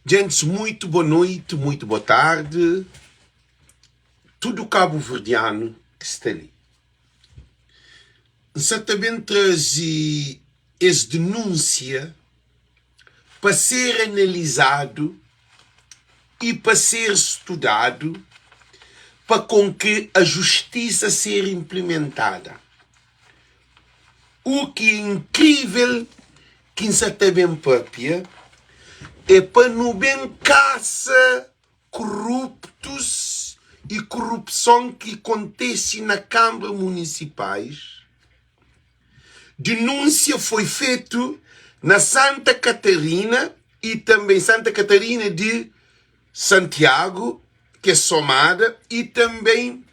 Gente, muito boa noite, muito boa tarde. Tudo cabo-verdiano que está ali. Você também traz essa denúncia para ser analisado e para ser estudado para com que a justiça seja implementada. O que é incrível que você também papia é para não bem caça corruptos e corrupção que acontece na Câmara Municipais. Denúncia foi feita na Santa Catarina e também Santa Catarina de Santiago, que é somada, e também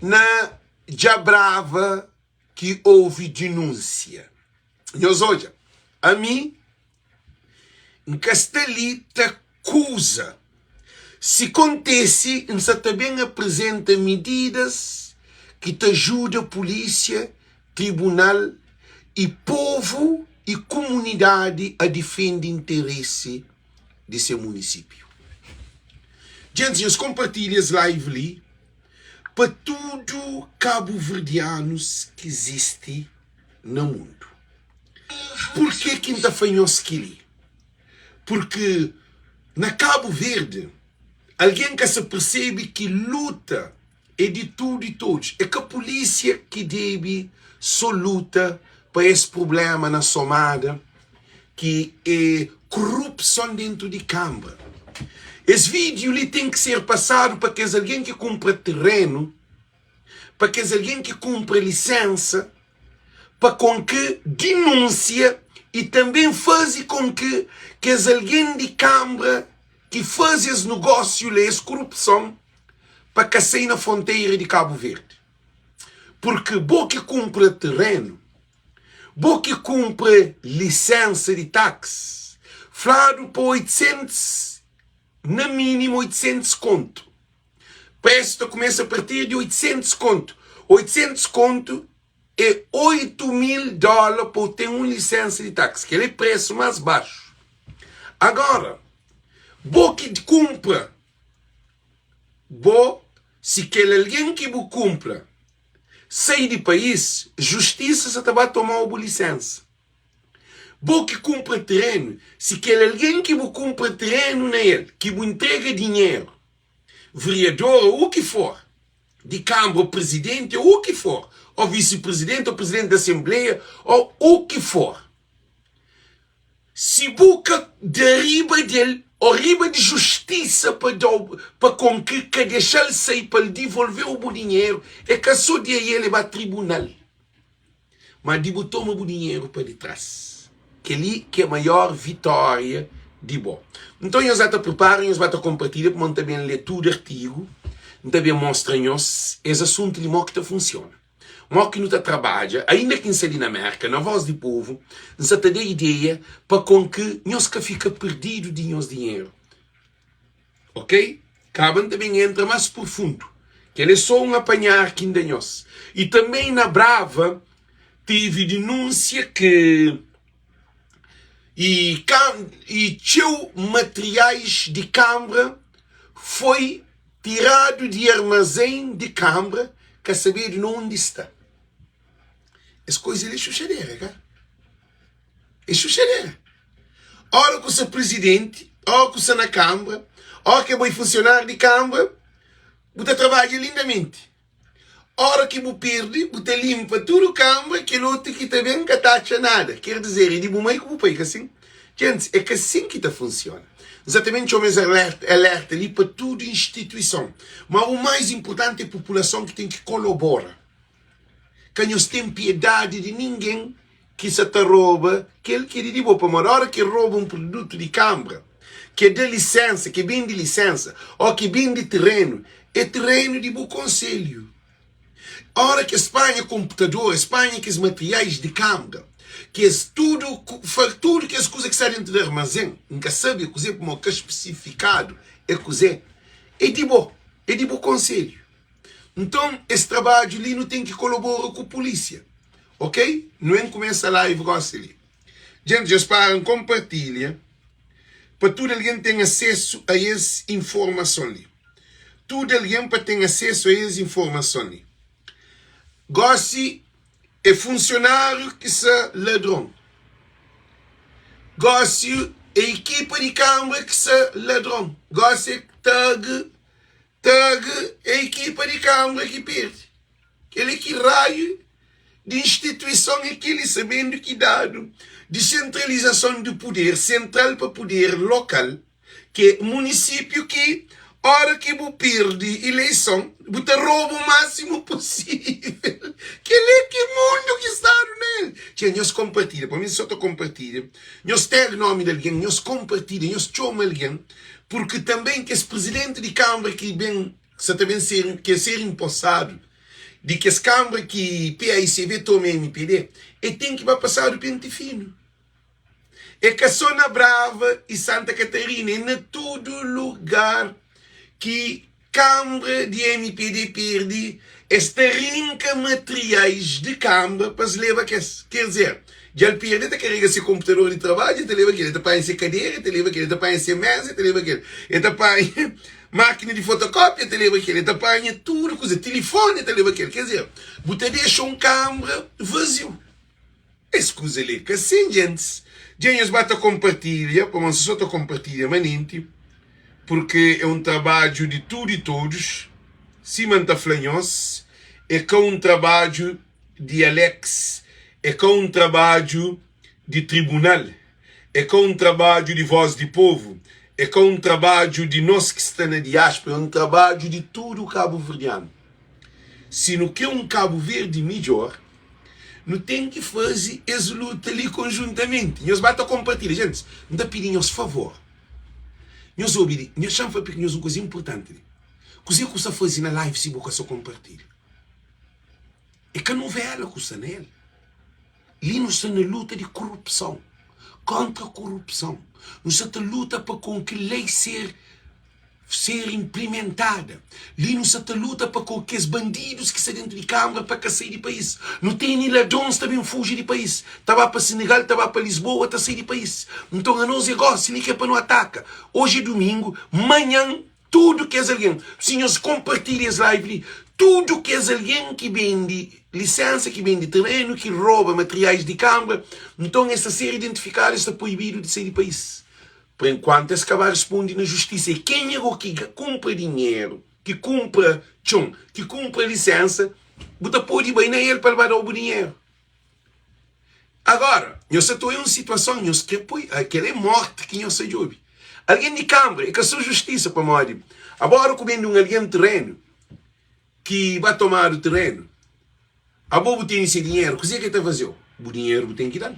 na Jabrava, que houve denúncia. E olha, a mim, em Castelita, acusa. Se acontece, você também apresenta medidas que te ajudam a polícia, tribunal e povo e comunidade a defender o interesse de seu município. Gente, eu compartilho as live ali para tudo cabo-verdianos que existe no mundo. Por que quinta fanhos que Porque na Cabo Verde, alguém que se percebe que luta é de tudo e todos. É que a polícia que deve só luta para esse problema na somada, que é corrupção dentro de Câmara. Esse vídeo ali tem que ser passado para que alguém que compra terreno, para que alguém que compra licença, para com que denúncia e também faz com que alguém de Câmara que faz esse negócio, essa corrupção, para que saia na fronteira de Cabo Verde. Porque bom que compra terreno, bom que compra licença de táxi, falado por 800, na mínimo 800 conto. Preço começa a partir de 800 conto. 800 conto é $8.000 por ter uma licença de táxi, que é o preço mais baixo. Agora, bo que compra, se aquele alguém que compra sai do país, justiça se vai tomar uma licença. Bo que compra terreno, se aquele alguém que compra terreno nele, que entrega dinheiro, vereador ou o que for, de Câmara, presidente ou o que for, ou vice-presidente ou presidente da Assembleia, ou o que for, se busca derriba dele, ou riba de justiça para com que deixar ele sair para lhe devolver o dinheiro, é que só de ele vai ao tribunal. Mas de toma o dinheiro para trás. Que ali que é a maior vitória de bom. Então, nós já preparamos, nós vamos compartilhar, para também ler tudo artigo, também mostrar-nos esse assunto de modo que funciona. Modo que não trabalha, ainda que seja na América, na voz do povo, nós temos a ideia para com que nós que fica perdido de nosso dinheiro. Ok? Cabem também entra mais profundo, que ele é só um apanhar que ainda nós. E também na Brava, teve denúncia que e teu materiais de Câmara foi tirado de armazém de Câmara, quer saber de onde está. Essa coisa é chuchadeira, cara. É chuchadeira. Ora que você é presidente, ora que você é na Câmara, ora que é bom funcionário de Câmara, você trabalha lindamente. Ora que você perde, você limpa tudo o Câmara, que não tem que também não taxa nada. Quer dizer, é de bom meio que você assim. Gente, é que assim que funciona. Exatamente o mesmo alerta ali para toda instituição. Mas o mais importante é a população que tem que colaborar. Que nós temos piedade de ninguém que se te rouba, que ele quer ir para uma hora que rouba um produto de Câmara, que dá licença, que vem de licença, ou que vem de terreno, é terreno de bom conselho. A hora que a Espanha computador, a Espanha que os materiais de Câmara, que é tudo que as coisas que estão dentro do armazém, nunca sabe cozer como que é especificado, é cozer, é de bom conselho. Então, esse trabalho ali não tem que colaborar com a polícia, ok? Não é começa a live gosta ali. Gente, já espero, compartilha, para todo alguém ter acesso a essa informação ali. Todo alguém para ter acesso a essa informação ali. Gosse é funcionário que é ladrão. Gosse é equipa de Câmara que é ladrão. Gosse é tag é equipa de Câmara que perde. Aquele que raio de instituição, aquele sabendo que dado de centralização do poder central para poder local, que é município que, hora que você perde eleição, você rouba o máximo possível. Que mundo que está nele. Tia, nós compartilha, para mim só estou compartilha. Nós temos o nome de alguém, nós compartilha, nós chamamos alguém, porque também que esse presidente de Câmara que bem, que também quer ser empossado, de que as câmaras que PAICV toma MPD, e tem que passar do pente fino. É que só na Brava e Santa Catarina, em todo lugar que Câmara de MPD perde, esta rinca materiais de Câmara para se levar, quer dizer, já perde, ele carrega esse computador de trabalho, ele leva aquele, ele põe essa cadeira, ele leva aquele, ele põe essa mesa, ele leva aquele, ele põe máquina de fotocópia, ele leva aquele, ele põe tudo, coisa, telefone, ele leva aquele, quer dizer, você deixa um Câmara vazio. Escusa ali, que assim, gente, gente, bata compartilha, como se só compartilha, manente, porque é um trabalho de tudo e todos, se manta flanhos, é com um trabalho de Alex, é com um trabalho de tribunal, é com um trabalho de voz de povo, é com um trabalho de nós que estamos na diáspora, é um trabalho de tudo o cabo-verdiano. Se não quer um Cabo Verde melhor, não tem que fazer essa luta ali conjuntamente. Nós vamos compartilhar, gente, não dá pedir nosso favor. Nós ouvimos, nós chamamos para pedir uma coisa importante. Coisa que você faz na live se você só compartilha. É que a novela que você nela. Ali nós estamos na luta de corrupção. Contra a corrupção. Nós estamos na luta para com que a lei ser implementada. Ali nós estamos na luta para com que os bandidos que estão dentro de Câmara para que sair do país. Não tem nem ladrões também fugir do país. Estava para Senegal, estava para Lisboa, está a sair do país. Então a nós é gosto, nem que é para não atacar. Hoje é domingo, amanhã, tudo que é alguém. Senhores, compartilhem as lives. Tudo que é alguém que vende licença, que vende terreno, que rouba materiais de Câmara, então essa ser identificado, está proibido de sair do país. Por enquanto, esse acabar responde na justiça. E quem é o que compra dinheiro, que compra licença, você pode ir bem na ele para levar o dinheiro. Agora, eu estou em uma situação, que é morte, que eu sei de ouvir. Alguém de Câmara, é que a sua justiça para morrer. Agora, comendo alguém de terreno, que vai tomar o terreno, a bobo tem esse dinheiro, o que é que está fazendo? O dinheiro tem que dar.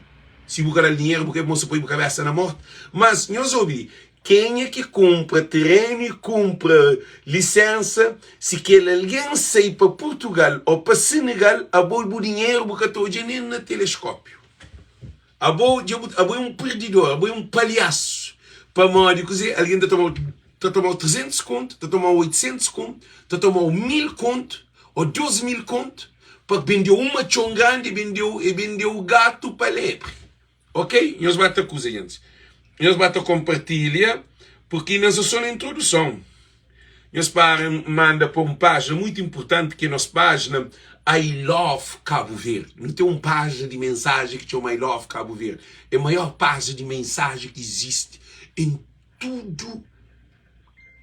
Se você dar dinheiro, porque você põe a cabeça na morte. Mas, nós ouvimos, quem é que compra terreno e compra licença, se quer alguém sair para Portugal ou para Senegal, a bobo o dinheiro, porque estou nem no telescópio. A bobo é um perdidor, a bobo é um palhaço. Para morrer, alguém está tomando 300 conto, está tomando 800 conto, está tomando 1000 conto, ou 12.000 conto, para vender uma chonganda e vendeu o gato para lebre. Ok? Nós vamos a coisa, gente. Nós vamos compartilhar, porque nós só na introdução. Nós manda para uma página muito importante, que é a nossa página I Love Cabo Verde. Não tem uma página de mensagem que chama I Love Cabo Verde. É a maior página de mensagem que existe em tudo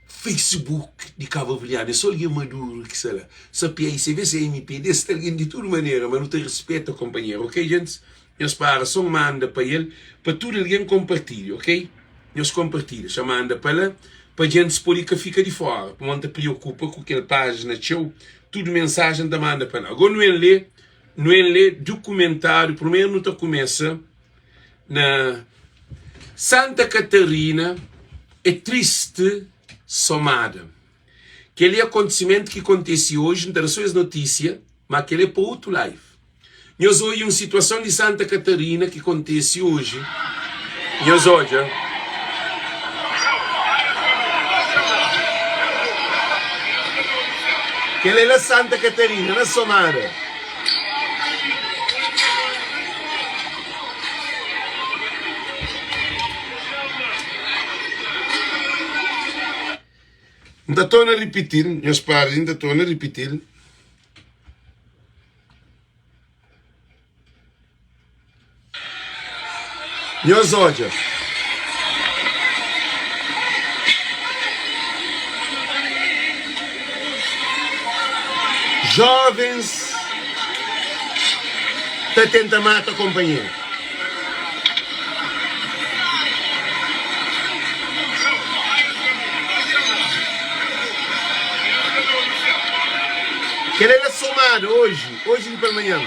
Facebook de Cabo Verde. É só alguém maduro que sei lá. Sapia aí, você vê se é MPD, se alguém de toda maneira, mas não tem respeito ao companheiro, ok, gente? Nós só manda para ele, para tudo alguém compartilha, ok? Nós compartilha, só manda para lá, para a gente se pôr que fica de fora, para não te preocupa com aquela página, show, tudo mensagem da manda para lá. Agora não é ler documentário, primeiro não começa na Santa Catarina, é triste somada. Aquele acontecimento que acontece hoje, não são as notícias, mas aquele é para outro live. Nós olhamos uma situação de Santa Catarina que acontece hoje. Nós olhamos. Que é na Santa Catarina, na Somara. Ainda estou a repetir, meus pares, ainda estou a repetir. Meus olhos. Jovens que tentam matar companheiro. Que ele é somado hoje pela manhã.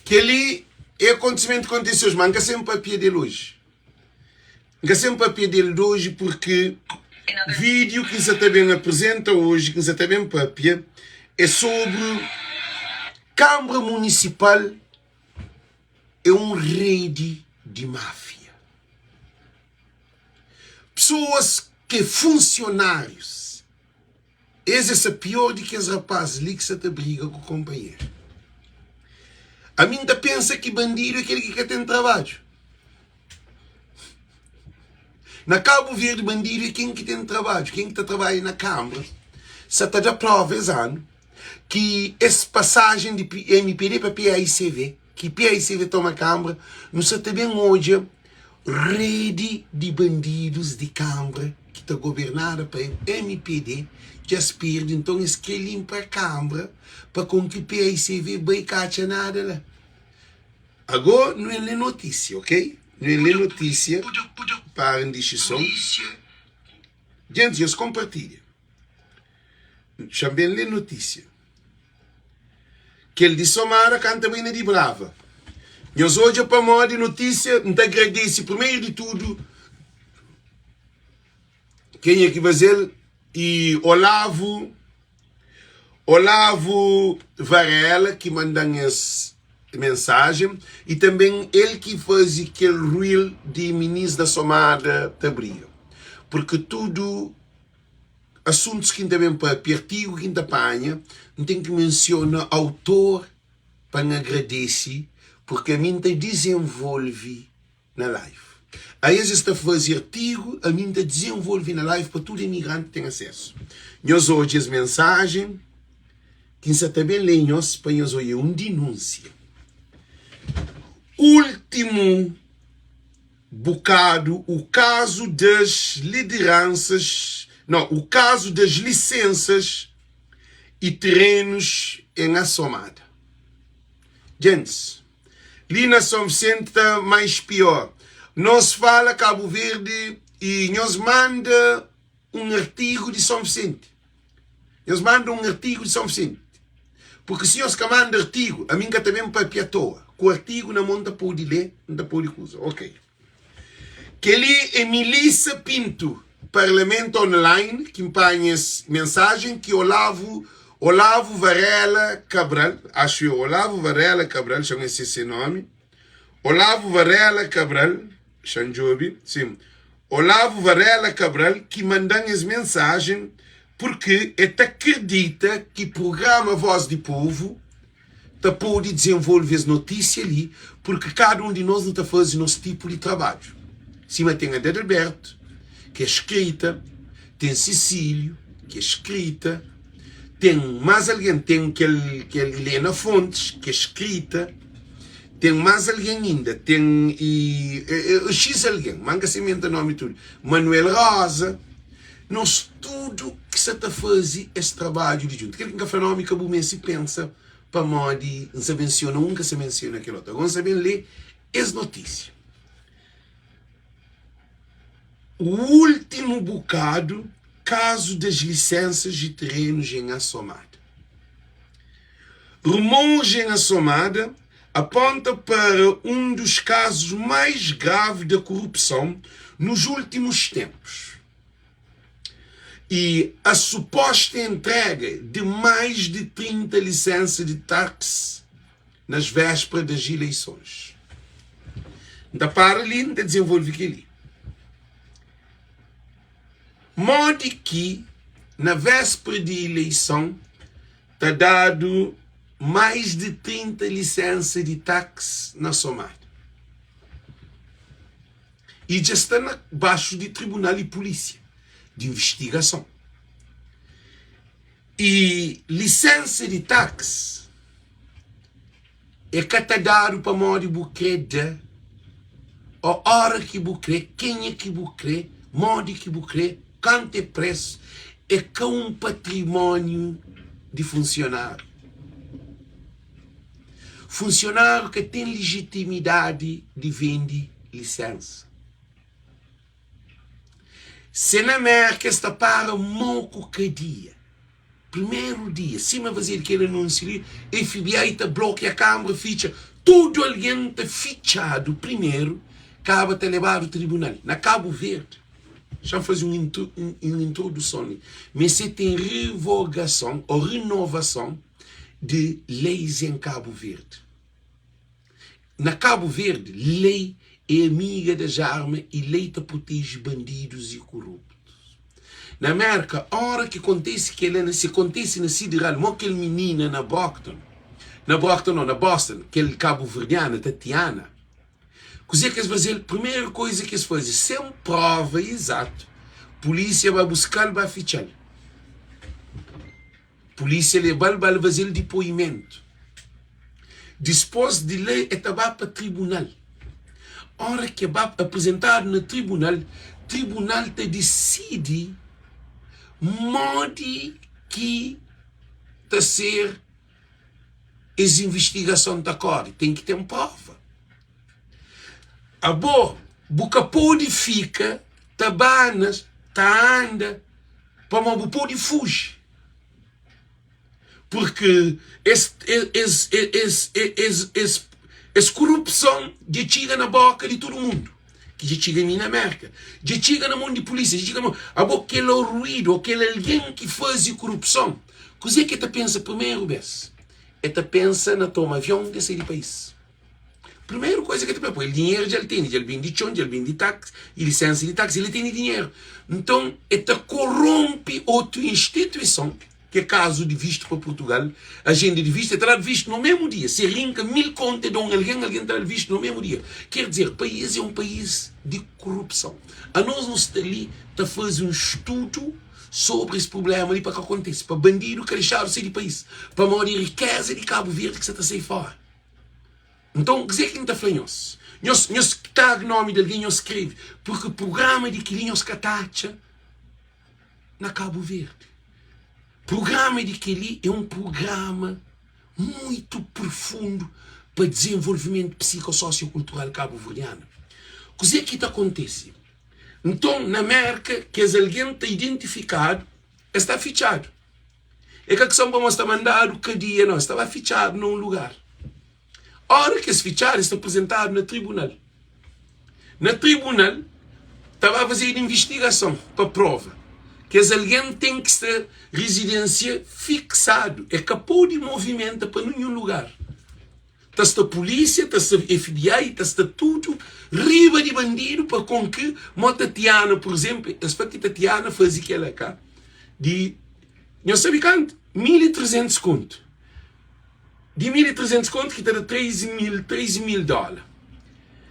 Que ele é acontecimento que aconteceu, mas nunca sempre a pia dele hoje. Nunca sempre a pia dele de hoje, porque vídeo que você também apresenta hoje, que você também papia, é sobre Câmara Municipal é um rede de máfia. Pessoas que funcionários. Esse é pior do que os rapazes ali que você te briga com o companheiro. A mim ainda pensa que bandido é aquele que quer ter trabalho. Na Cabo Verde, bandido é quem que tem trabalho. Quem que trabalha na Câmara. Você está de prova esse ano que essa passagem de MPD para PAICV, que PAICV toma a Câmara, não se também hoje rede de bandidos de Câmara que está governada para MPD, que aspira, então, eles querem limpar a Câmara para com que PAICV vai caça nada lá. Agora, não é notícia, ok? Não é notícia para indicação. Gente, eu compartilho. Também lê notícia. Que ele de Somara canta bem de Brava. E hoje, para moda de notícia, não te agradeço, primeiro de tudo, quem é que vai dizer? E Olavo Varela, que manda essa mensagem, e também ele que faz aquele reel de ministro da Somada Tabria. Porque tudo assuntos que também para artigo que apanha, não tem que mencionar autor para agradecer, porque a mim te desenvolve na live. Aí às vezes está a fazer artigo, a mim te desenvolve na live para todo imigrante ter acesso. Nós hoje as mensagens, que você também lê nós para nós hoje denúncia. Último bocado, o caso das lideranças, não, o caso das licenças e terrenos em Assomada. Gente, ali na São Vicente está mais pior. Nós fala Cabo Verde e nos manda um artigo de São Vicente. Nos manda um artigo de São Vicente. Porque se nós manda artigo, a mim que também para piatoa. Com o artigo na mão da pode ler, não pode coisa. Ok. Que ali é Melissa Pinto, Parlamento Online, que empanha mensagem que Olavo Varela Cabral, acho eu, Olavo Varela Cabral, chama esse nome. Olavo Varela Cabral, Xanjobi, sim. Olavo Varela Cabral, que manda as mensagens porque ele acredita que o programa Voz do Povo pode desenvolver as notícias ali, porque cada um de nós não está fazendo nosso tipo de trabalho. Cima tem a Adalberto, que é escrita, tem Cecílio, que é escrita, tem mais alguém, tem que Helena Fontes, que é escrita, tem mais alguém ainda, tem X alguém, manga se inventa nome e tudo, Manuel Rosa. Nós tudo que se está fazendo esse trabalho de junto. Aquele que faz nome que a Bumense pensa, para modi, não se menciona, nunca se menciona aquele outro. Agora sabem ler as notícias. O último bocado, caso das licenças de terrenos em Assomada. Rumores em Assomada aponta para um dos casos mais graves da corrupção nos últimos tempos. E a suposta entrega de mais de 30 licenças de táxi nas vésperas das eleições. Da para ali, da desenvolve aquilo. Modo que, na véspera de eleição, está dado mais de 30 licenças de táxi na Somália. E já está abaixo de tribunal e polícia de investigação. E licença de táxi é catadado para modo bucreda, a hora que bucre, quem é que bucre, modo que bucre, quanto é preço, é que um patrimônio de funcionário. Funcionário que tem legitimidade de vender licença. Se na América está para moco que dia, primeiro dia, cima fazer aquele anúncio ali, FBI está bloqueia a câmara, ficha, tudo alguém está fichado primeiro, acaba de levar ao tribunal. Na Cabo Verde, já faz uma introdução ali, mas você tem revogação ou renovação de leis em Cabo Verde. Na Cabo Verde, lei é amiga das armas e lei te protege bandidos e corruptos. Na América, a hora que acontece se acontece na Sideral, aquele menina na Boston, aquele cabo-verdiana, Tatiana, coisa que eles fazem, a primeira coisa que eles fazem, sem prova exata, polícia vai buscar, vai fichar. Polícia vai fazer depoimento. Depois de lei, é para tribunal. A hora que vai apresentar no tribunal, tribunal te decide modo que está ser as investigações da corte. Tem que ter uma prova. A boa, boca pode ficar, tabanas, tá anda, para não pode fugir. Porque essa corrupção já chega na boca de todo mundo. Que já chega na América. Já chega na mão de polícia. Já chega na mão. Aquele ruído, aquele alguém que faz corrupção. Coisa que tu pensa primeiro vez? É tu pensa na toma avião de sair do país. Primeira coisa que tu pensa, o dinheiro já ele tem. Já ele vem de chão, já ele vem de táxi, e licença de táxi, ele tem dinheiro. Então, é tu corrompe outra instituição. Que é caso de visto para Portugal, a gente de visto é terá visto no mesmo dia. Se rinca 1000 contas de alguém terá visto no mesmo dia. Quer dizer, o país é um país de corrupção. A nós não está ali a fazer um estudo sobre esse problema ali para que aconteça. Para bandido que deixaram sair do país. Para a maior riqueza de Cabo Verde que você está a sair fora. Então, quer dizer que não está falando nós. Nós tag nome de alguém, nós escreve. Porque o programa de que nós catacha na Cabo Verde. O programa de Kelly é um programa muito profundo para desenvolvimento psicossociocultural cabo-verdiano. O que é que acontece? Então, na América, que alguém está identificado, está fichado. É que a questão para estar mandado cada dia, não, estava fichado num lugar. A hora que esse fichado está apresentado no tribunal. No tribunal, estava a fazer investigação para prova. Que alguém tem que ter residência fixado. É capô de movimento para nenhum lugar. Está a polícia, está a FBI, está tudo riba de bandido para com que uma Tatiana, por exemplo, a Tatiana fazia aquela cá de, não sabe quanto? 1.300 conto. De 1.300 conto que está 3 mil dólares.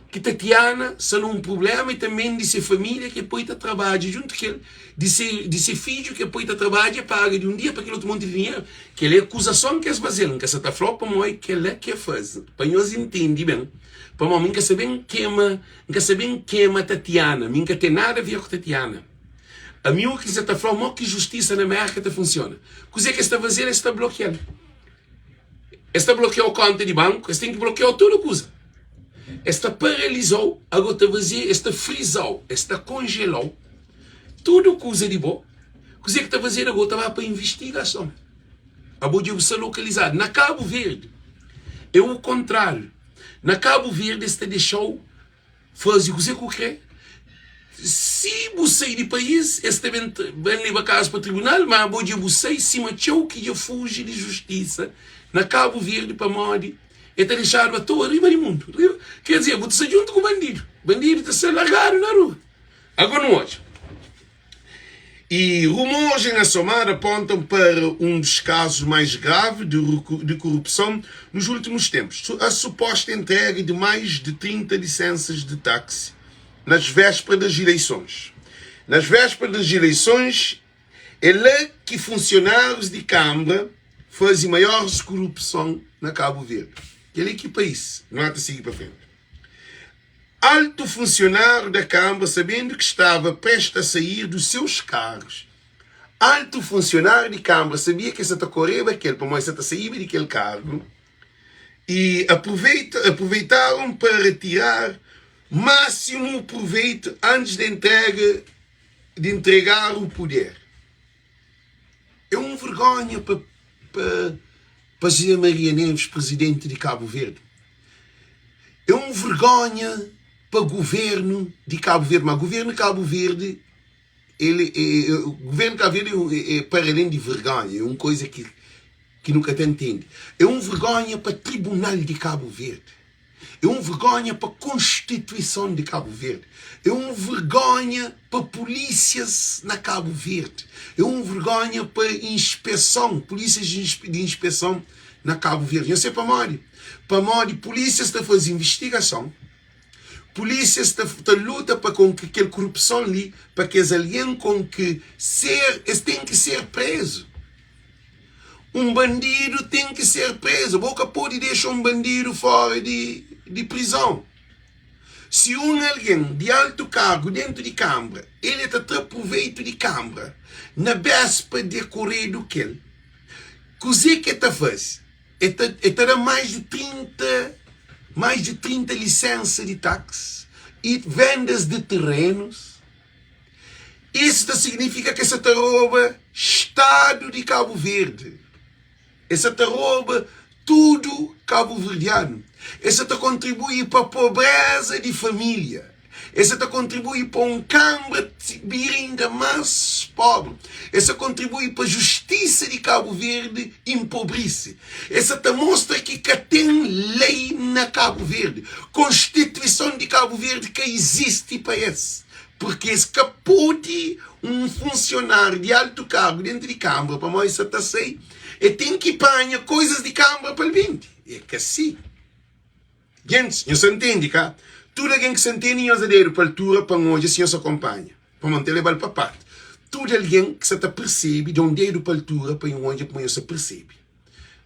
Que Tatiana são um problema e também de ser família que depois trabalha junto com ele, de ser filho que depois trabalha e paga de um dia para aquele outro monte de dinheiro. Que é a acusação que eles fazem, que você está falando para nós que ele é que faz. Para nós entender bem. Para nós, nunca sabemos queima Tatiana, nunca tem nada a ver com Tatiana. A mim o que você está falando, que justiça na América funciona. O que está fazendo? Está bloqueando. Está bloqueando a conta de banco, está tem que bloquear toda a coisa. Esta paralisou, agora está vazia, esta frisou, esta congelou, tudo coisa de bom. Coisa que está fazendo agora estava para investigação. A boa de ser localizado. Na Cabo Verde, é o contrário. Na Cabo Verde, está deixou fazer coisa que eu quero. Se você sair do país, este bem levar caso para o tribunal, mas a boa de você, se machou que eu fugi de justiça. Na Cabo Verde, para morrer. É te deixar a tua riba do mundo. Quer dizer, você junto com o bandido. O bandido está se largado na rua. Agora não hoje. E rumores na Somar apontam para um dos casos mais graves de corrupção nos últimos tempos. A suposta entrega de mais de 30 licenças de táxi nas vésperas das eleições. Nas vésperas das eleições, é lá que funcionários de Câmara fazem maiores corrupção na Cabo Verde. Ele que país, não há de seguir para frente. Alto funcionário da Câmara, sabendo que estava prestes a sair dos seus cargos. Alto funcionário de Câmara sabia que essa correva aquele, para mais essa sair daquele cargo, e aproveitaram para retirar máximo proveito antes de entregar o poder. É uma vergonha para José Maria Neves, presidente de Cabo Verde. É uma vergonha para o governo de Cabo Verde. Mas o governo de Cabo Verde, o governo de Cabo Verde é para além de vergonha. É uma coisa que nunca te entende. É uma vergonha para o Tribunal de Cabo Verde. É uma vergonha para a Constituição de Cabo Verde. É uma vergonha para polícias na Cabo Verde. É uma vergonha para inspeção, polícias de inspeção na Cabo Verde. Eu sei para Mori. Para Mori, polícias estão a fazer investigação. Polícias estão a lutar para com que aquela corrupção ali, para que alguém com que tem que ser preso. Um bandido tem que ser preso. A boca pode deixar um bandido fora de prisão. Se alguém de alto cargo dentro de Câmara, ele está a ter proveito de Câmara, na véspera de decorrer que ele, o que está a fazer? Está a dar mais de 30 licenças de táxi e vendas de terrenos. Isso significa que essa rouba Estado de Cabo Verde. Essa rouba tudo cabo-verdiano. Essa contribui para a pobreza de família. Essa contribui para um Câmara vir ainda mais pobre. Essa contribui para a justiça de Cabo Verde empobrece. Essa mostra que tem lei na Cabo Verde. Constituição de Cabo Verde que existe para esse. Porque esse pode um funcionário de alto cargo dentro de Câmara, para mais essa sei, e tem que apanhar coisas de Câmara para o 20. É que assim. Gente, não se entende, cá? Tudo alguém que se entende em azadeiro para a altura, para onde o senhor se acompanha. Para manter levar para parte. Tudo alguém que se percebe de onde é para a altura, para onde o senhor se percebe.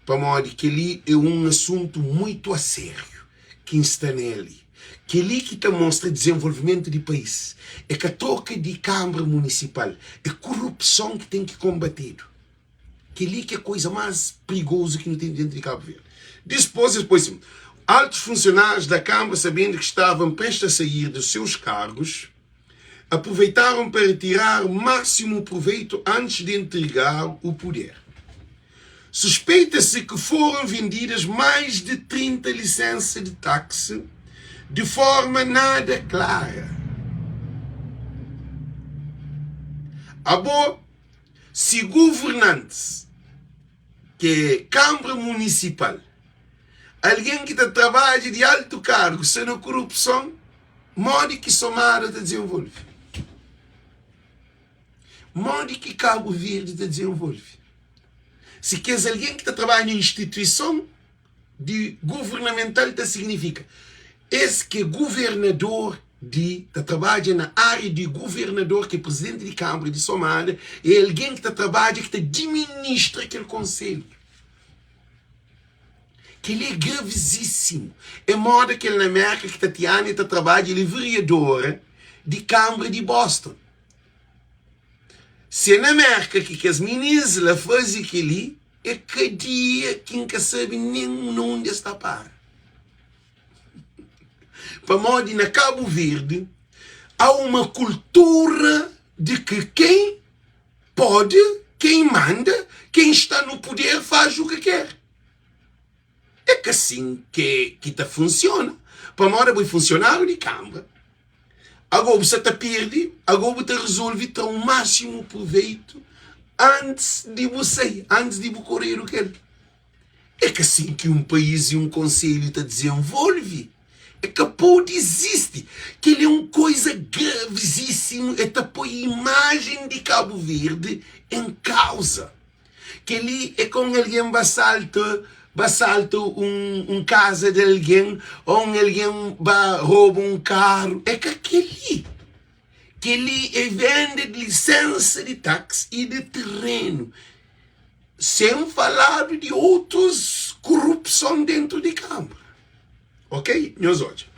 Para modo que ali é um assunto muito a sério que está nele. Que ali que mostra desenvolvimento de país. É que a troca de Câmara Municipal. É corrupção que tem que combater. Que ali que é a coisa mais perigosa que não tem dentro de Cabo Verde. Depois, altos funcionários da Câmara, sabendo que estavam prestes a sair dos seus cargos, aproveitaram para retirar o máximo proveito antes de entregar o poder. Suspeita-se que foram vendidas mais de 30 licenças de táxi de forma nada clara. Se governantes, que é Câmara Municipal, alguém que trabalha de alto cargo, sendo corrupção, modo que Somara te desenvolve. Modo que Cabo Verde te desenvolve. Se queres alguém que trabalha na instituição de governamental, te significa esse que é governador trabalha na área de governador, que é presidente de Câmara de Somara, é alguém que trabalha, que administra aquele conselho. Que ele é gravíssimo. É moda que ele na América, que Tatiana trabalha, ele é vereador de Câmara de Boston. Se é na América que as meninas fazem aquilo, é cadeia que nunca sabe nem onde está para. Para modo na Cabo Verde, há uma cultura de que quem pode, quem manda, quem está no poder faz o que quer. É que assim que funciona. Para modo vai funcionário de Câmara. Agora você perde, agora você resolve ter o máximo proveito antes de você correr o que é. É que assim que um país e um conselho te desenvolve. É que pode existe. Que ele é uma coisa gravíssima. É tapou a imagem de Cabo Verde em causa. Que ele é com alguém bassalta casa de alguém, ou alguém rouba um carro. É que aquele é venda de licença de táxi e de terreno. Sem falar de outras corrupção dentro de Câmara. Ok? Meus olhos.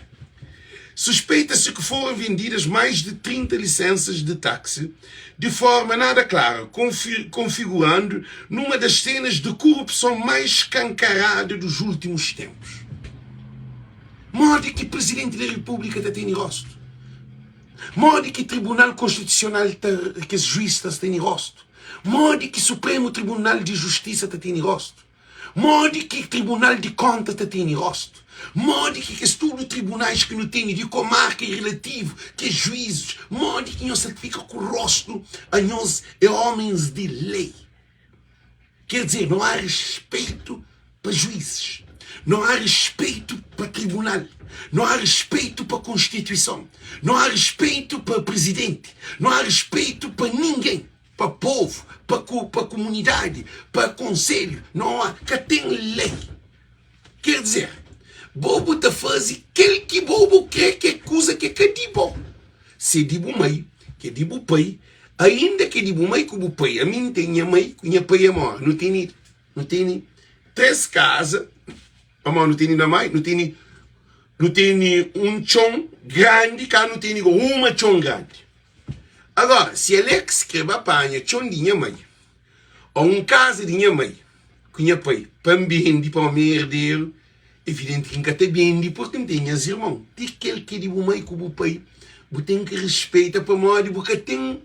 Suspeita-se que foram vendidas mais de 30 licenças de táxi de forma nada clara, configurando numa das cenas de corrupção mais escancarada dos últimos tempos. Modo que o Presidente da República está tendo rosto. Modo que o Tribunal Constitucional, que os juízes têm rosto. Modo que o Supremo Tribunal de Justiça está tendo rosto. Modo que o Tribunal de Contas está tendo rosto. Modo que todos os tribunais que não têm de comarca e relativo, que juízes, modo que não certifica com o rosto a nós é homens de lei. Quer dizer, não há respeito para juízes, não há respeito para tribunal, não há respeito para a Constituição, não há respeito para o Presidente, não há respeito para ninguém, para o povo, para a comunidade, para o conselho, não há, que tem lei. Quer dizer, bobo te faz aquele que bobo quer que acusa que é de bom. Se de bom mãe, que de bom pai, ainda que de bom mãe que bom pai, a mim tem minha mãe, minha pai é maior, não tem 3 casas, amor, não tem na mãe, não tem um chão grande, cá não tem uma chão grande. Agora, se ele é que escreve a panha, chão de minha mãe, ou um casa de minha mãe, com minha pai, para me para o meu herdeiro, evidente que nunca tem bem, porque não tem as irmãos. Tem aquele que é de bom mãe com o pai, você tem que respeitar para modo, porque tem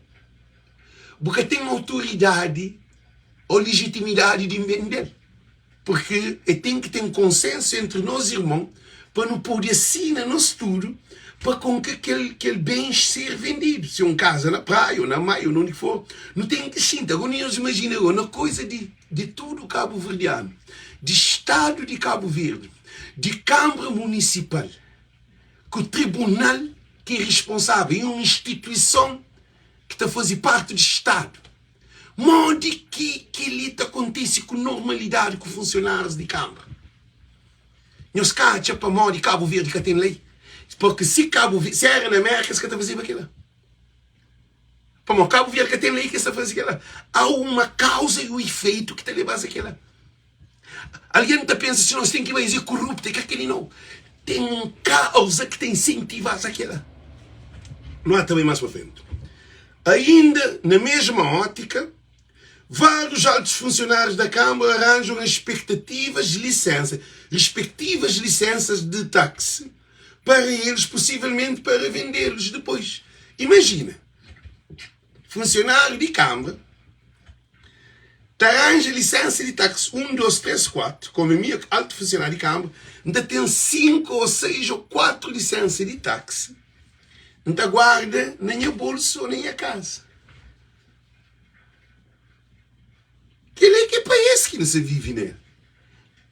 autoridade ou legitimidade de vender. Porque tem que ter consenso entre nós irmãos, para não poder assinar nosso tudo, para com que aquele bem ser vendido. Se é um casa na praia, ou na maia, ou onde for, não tem que sentir. Agora, nós imaginamos uma coisa de tudo o Cabo Verdeano, de Estado de Cabo Verde, de Câmara Municipal, que o Tribunal que é responsável, é uma instituição que está a fazer parte do Estado. Modo que ali acontece com normalidade com funcionários de Câmara. Nós cá, para modo de Cabo Verde que tem lei. Porque se era na América, se que está a fazer aquilo. Para o Cabo Verde que tem lei que está a fazer aquilo. Há uma causa e um efeito que está a levar aquilo. Alguém está pensando se nós temos que dizer corrupto, que aquele não. Tem uma causa que tem incentivado aquilo. Não há também mais para frente. Ainda na mesma ótica, vários altos funcionários da Câmara arranjam respectivas licenças de táxi para eles, possivelmente para vendê-los depois. Imagina, funcionário de Câmara arranja licença de táxi 1, 2, 3, 4, como o meu alto funcionário de Câmara, ainda tem 5 ou 6 ou 4 licenças de táxi, ainda guarda na minha bolsa ou na minha casa. Que é esse que não se vive, né?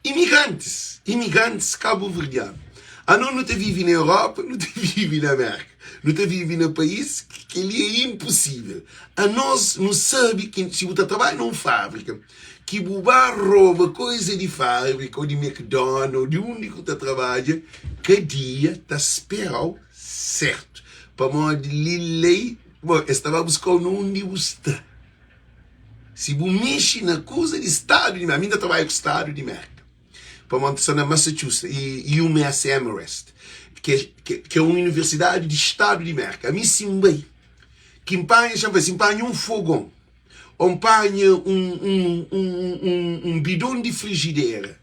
Imigrantes cabo-verdianos. Não te vive na Europa, não te vive na América, não te vive no país que ele é impossível. A nós não sabe que se você trabalha numa fábrica, que você rouba coisa de fábrica, ou de McDonald's, ou de onde você trabalha, que dia está esperando certo. Para modo de lei, estava buscando onde você está. Se você mexe na coisa de Estado de América, ainda trabalha com o Estado de América. Para montar na Massachusetts e UMass Amherst, que é uma universidade de Estado de América. A mim sim bem, que empanha um fogão, ou empanha um bidão de frigideira.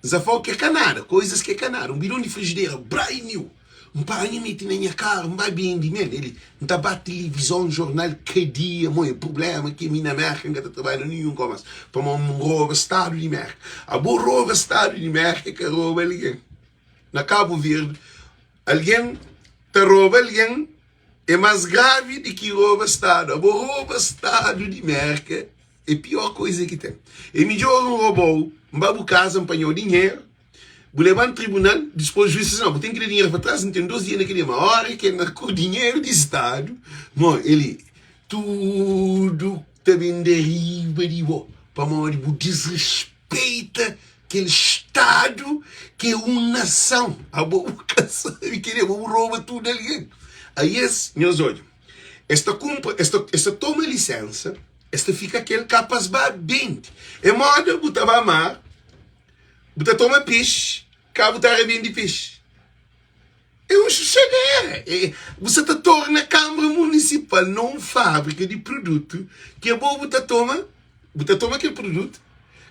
Zafou que é canada, coisas que é canada, um bidão de frigideira, brand new. Empanha mete na minha cara, não vai bem de mim. Ele não está batendo televisão, jornal, que dia, meu problema que na América não está trabalhando nenhum como isso. Para um roubo Estado de América. A boa rouba Estado de América que rouba alguém. Na Cabo Verde, alguém que rouba alguém é mais grave do que rouba Estado. A boa rouba Estado de América é a pior coisa que tem. É melhor um robô, um babu casa, empanhou dinheiro, vou levar no tribunal, depois o juiz diz, não, tem que dar dinheiro para trás, não tem 12 dias naquele uma hora, que é com dinheiro de Estado. Bom, ele, tudo também deriva de você, para morrer, desrespeita aquele Estado que é uma nação. A boca sabe que ele rouba tudo ali. Aí, meus olhos, esta toma licença, esta fica aquele capaz bem. É moda, você vai amar, você toma peixe, cá você revende peixe. É um chuchadeira. Você te torna a Câmara Municipal não fábrica de produto, que é bom você toma aquele produto,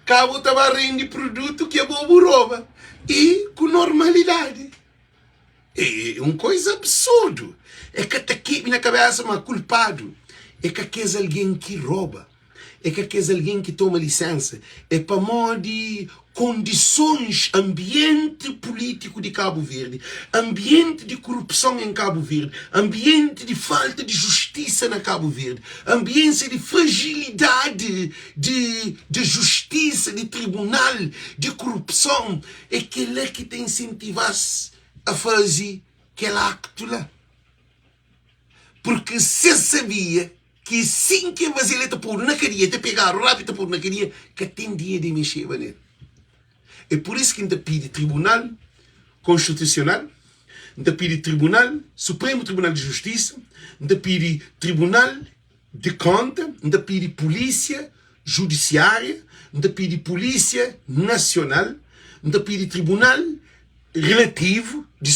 cá você vai render produto que é bom rouba. E com normalidade. É uma coisa absurda. É que está aqui na cabeça, mas culpado. É que aqui é alguém que rouba. É que aqui é alguém que toma licença. É para modo de condições, ambiente político de Cabo Verde, ambiente de corrupção em Cabo Verde, ambiente de falta de justiça na Cabo Verde, ambiente de fragilidade de justiça, de tribunal, de corrupção. É que ele que te incentivasse a fazer aquele acto lá. Porque se sabia que assim que a vasileta pôr na carinha, te pegaram rápido pôr na carinha, que tem dia de mexer nele. É por isso que ainda pede Tribunal Constitucional, ainda pede Tribunal, Supremo Tribunal de Justiça, ainda pede Tribunal de Conta, ainda pede Polícia Judiciária, ainda pede Polícia Nacional, ainda pede Tribunal Relativo de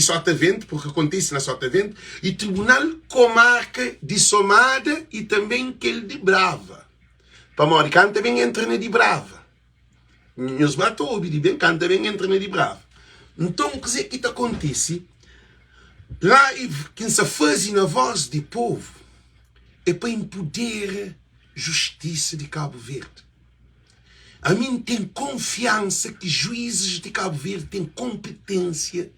Sotavento, porque acontece na Sotavento, e Tribunal Comarca de Somada e também aquele de Brava. Para Moricano também entra na de Brava. Meus matou ouvir bem, can também entra na de Brava. Então, quer dizer, o que acontece? Lá, quem se faz na voz do povo é para empoderar a justiça de Cabo Verde. A mim tem confiança que juízes de Cabo Verde têm competência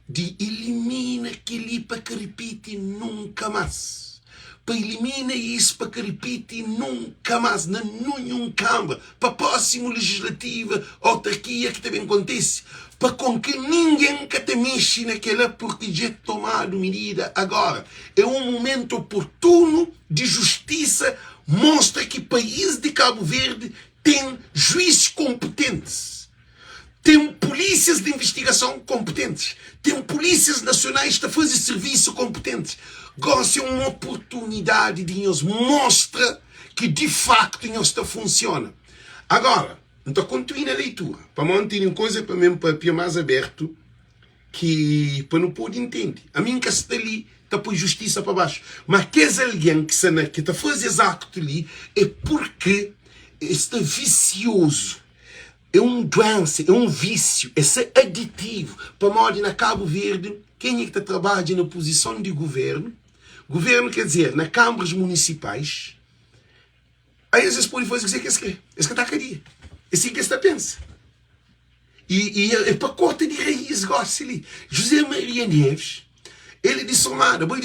de eliminar aquele para que repite nunca mais. Para eliminar isso para que repite nunca mais, na nenhum câmara, para a próxima legislativa, autarquia que também acontece, para com que ninguém que te mexe naquela porque já tomado medida agora. É um momento oportuno de justiça, mostra que o país de Cabo Verde tem juízes competentes, tem polícias de investigação competentes, tem polícias nacionais que fazem serviço competentes. Gosta é uma oportunidade de nos mostrar que de facto isto funciona. Agora, então continue na leitura, para manter uma coisa para mim para mais aberto, que para não pode entender. A mim que está ali está por justiça para baixo, mas que é alguém que está fazendo esse acto ali é porque este vicioso, é doença, é um vício, esse aditivo. Para morrer na Cabo Verde, quem é que trabalha na posição de governo? Governo quer dizer, nas câmaras municipais, aí às vezes pode fazer o que você quer. Esse que está a carinha. Esse que está pensa. E é para corte de raiz, gosta ali. José Maria Neves, ele de Somara, mas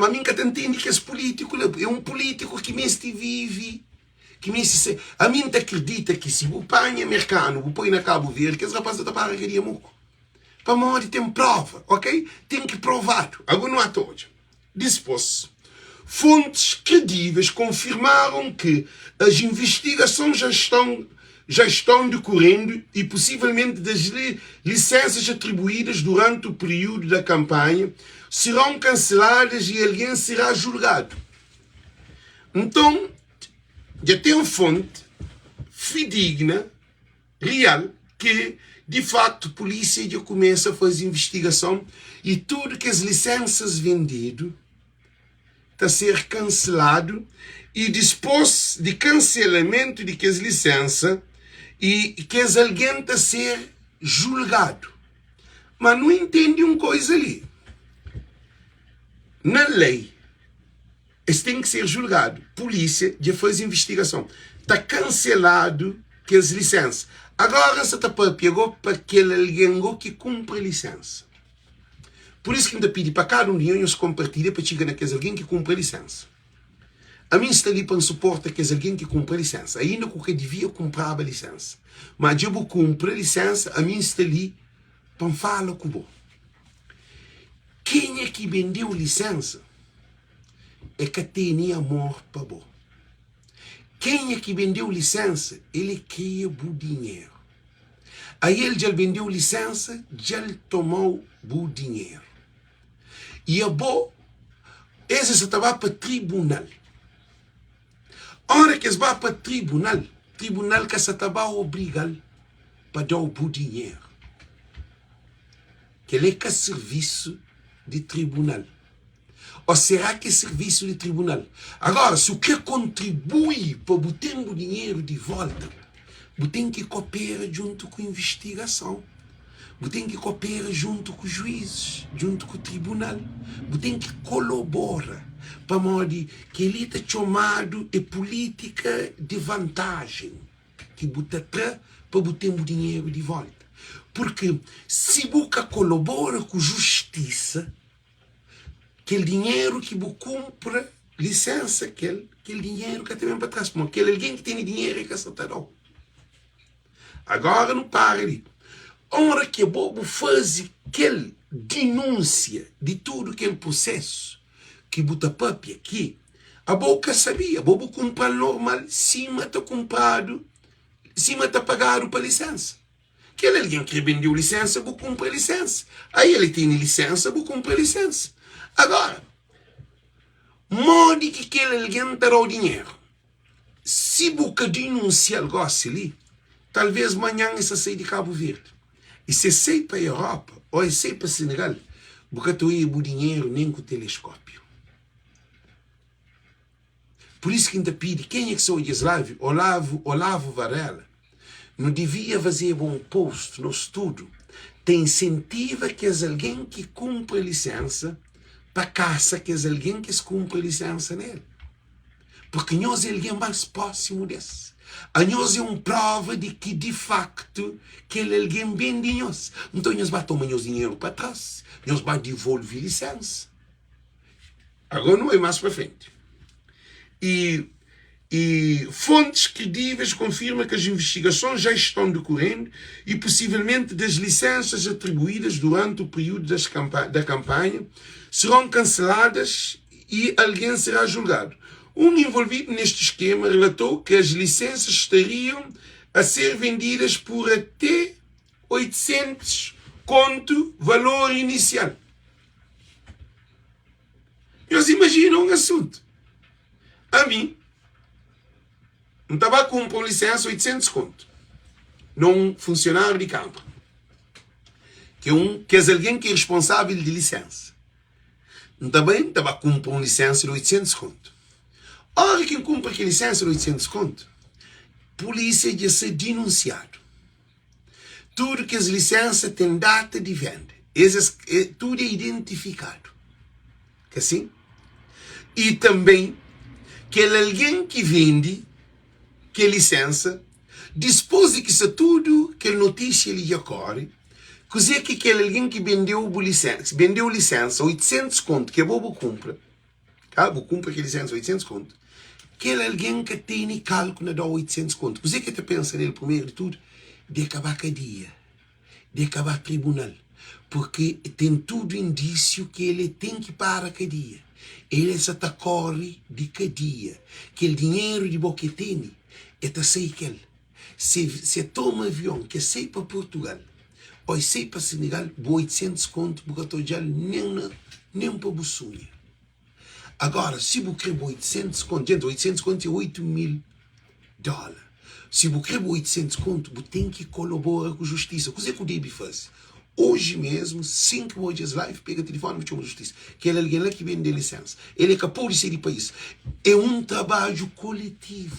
a mim que entende que esse político é um político que mesmo vive. A mim acredita que se o pai americano o põe na Cabo Verde, que esse rapaz está para a muco. Para morrer tem prova, ok? Tem que provar. Agora não há todos. Depois, fontes credíveis confirmaram que as investigações já estão decorrendo e possivelmente das licenças atribuídas durante o período da campanha serão canceladas e alguém será julgado. Então, já tem uma fonte fidedigna, real, que de facto a polícia já começa a fazer investigação e tudo que as licenças vendidas está a ser cancelado e depois de cancelamento de que as licenças e que as alguém está a ser julgado. Mas não entende uma coisa ali. Na lei, esse tem que ser julgado. Polícia já faz investigação. Está cancelado que as licenças. Agora você está pegou para aquele alguém que cumpre a licença. Por isso que ainda pedi para cada um de nós compartilhar para chegar naqueles alguém que cumpre a licença. A mim está ali para suportar que é alguém que cumpre a licença. Ainda que devia comprar a licença. Mas eu cumpre a licença, a mim está ali para falar com você. Quem é que vendeu licença é que tem amor para você. Quem é que vendeu licença? Ele quer o dinheiro. Aí ele já vendeu licença, já tomou o dinheiro. E a bo, esse se vai para tribunal. Ora que se vai para tribunal que se vai obrigar para dar o dinheiro. Que ele é serviço de tribunal. Ou será que é serviço de tribunal? Agora, se o que contribui para botar o dinheiro de volta, você tem que cooperar junto com a investigação. Você tem que cooperar junto com os juízes, junto com o tribunal. Você tem que colaborar para modo que ele está chamado de política de vantagem, que você traz para botar o dinheiro de volta. Porque se você colabora com a justiça, aquele dinheiro que você compra licença, aquele dinheiro que também para trás, porque aquele alguém que tem dinheiro é que se dá. Agora não para ali. Hora que você faz aquela denúncia de tudo aquele processo que você papia aqui, a boca sabia, você comprar normal, cima está comprado, cima está pagado para licença. Aquele alguém que vendeu licença, você compra licença. Aí ele tem licença, você compra licença. Agora, modo que aquele alguém terá o dinheiro. Se você denunciar algo ali, talvez amanhã isso saia de Cabo Verde. E se sai para a Europa, ou se sai para o Senegal, você não tem o dinheiro nem com o telescópio. Por isso que a gente pede, quem é que são o Islávio? Olavo Varela, não devia fazer um post no estudo, tem incentiva que é alguém que cumpre a licença, para caça que é alguém que cumpre a licença nele. Porque nós é alguém mais próximo desse. A nós é uma prova de que, de facto, que ele é alguém bem de nós. Então, nós vamos tomar nosso dinheiro para trás. Nós vamos devolver licença. Agora não é mais para frente. E fontes credíveis confirmam que as investigações já estão decorrendo e, possivelmente, das licenças atribuídas durante o período da campanha serão canceladas e alguém será julgado. Um envolvido neste esquema relatou que as licenças estariam a ser vendidas por até 800 conto valor inicial. Eles imaginam um assunto. A mim, não estava com uma licença 800 conto. Num funcionário de campo. Que é alguém que é responsável de licença. Também estava com uma licença de 800 conto. Ora, quem cumpre aquela licença de 800 conto, polícia de ser denunciado. Tudo que as licenças têm data de venda. Tudo é identificado. Que assim? E também, que alguém que vende que licença, dispôs de que se tudo que a notícia lhe ocorre, coisa que aquele alguém que vendeu licença 800 conto, que a bobo compra, vou comprar aquela licença 800 conto, aquele alguém que tem cálculo de 800 conto, coisa que te pensa nele, primeiro de tudo, de acabar cadeia, de acabar tribunal, porque tem tudo indício que ele tem que parar a cadeia. Ele se corre de cadeia, que o dinheiro de boca tem, é sei que ele. Se toma avião, que sei para Portugal, ou sei para Senegal, 800 conto, porque eu já nem para Bussunha. Agora, se você quer 800 conto, gente, 800 conto é $8.000. Se você quer 800 conto, você tem que colaborar com a justiça. O que é que o Debbie faz? Hoje mesmo, 5 dias live, pega o telefone e chama a justiça. Que ele é alguém lá que vende licença. Ele acabou de sair do país. É um trabalho coletivo.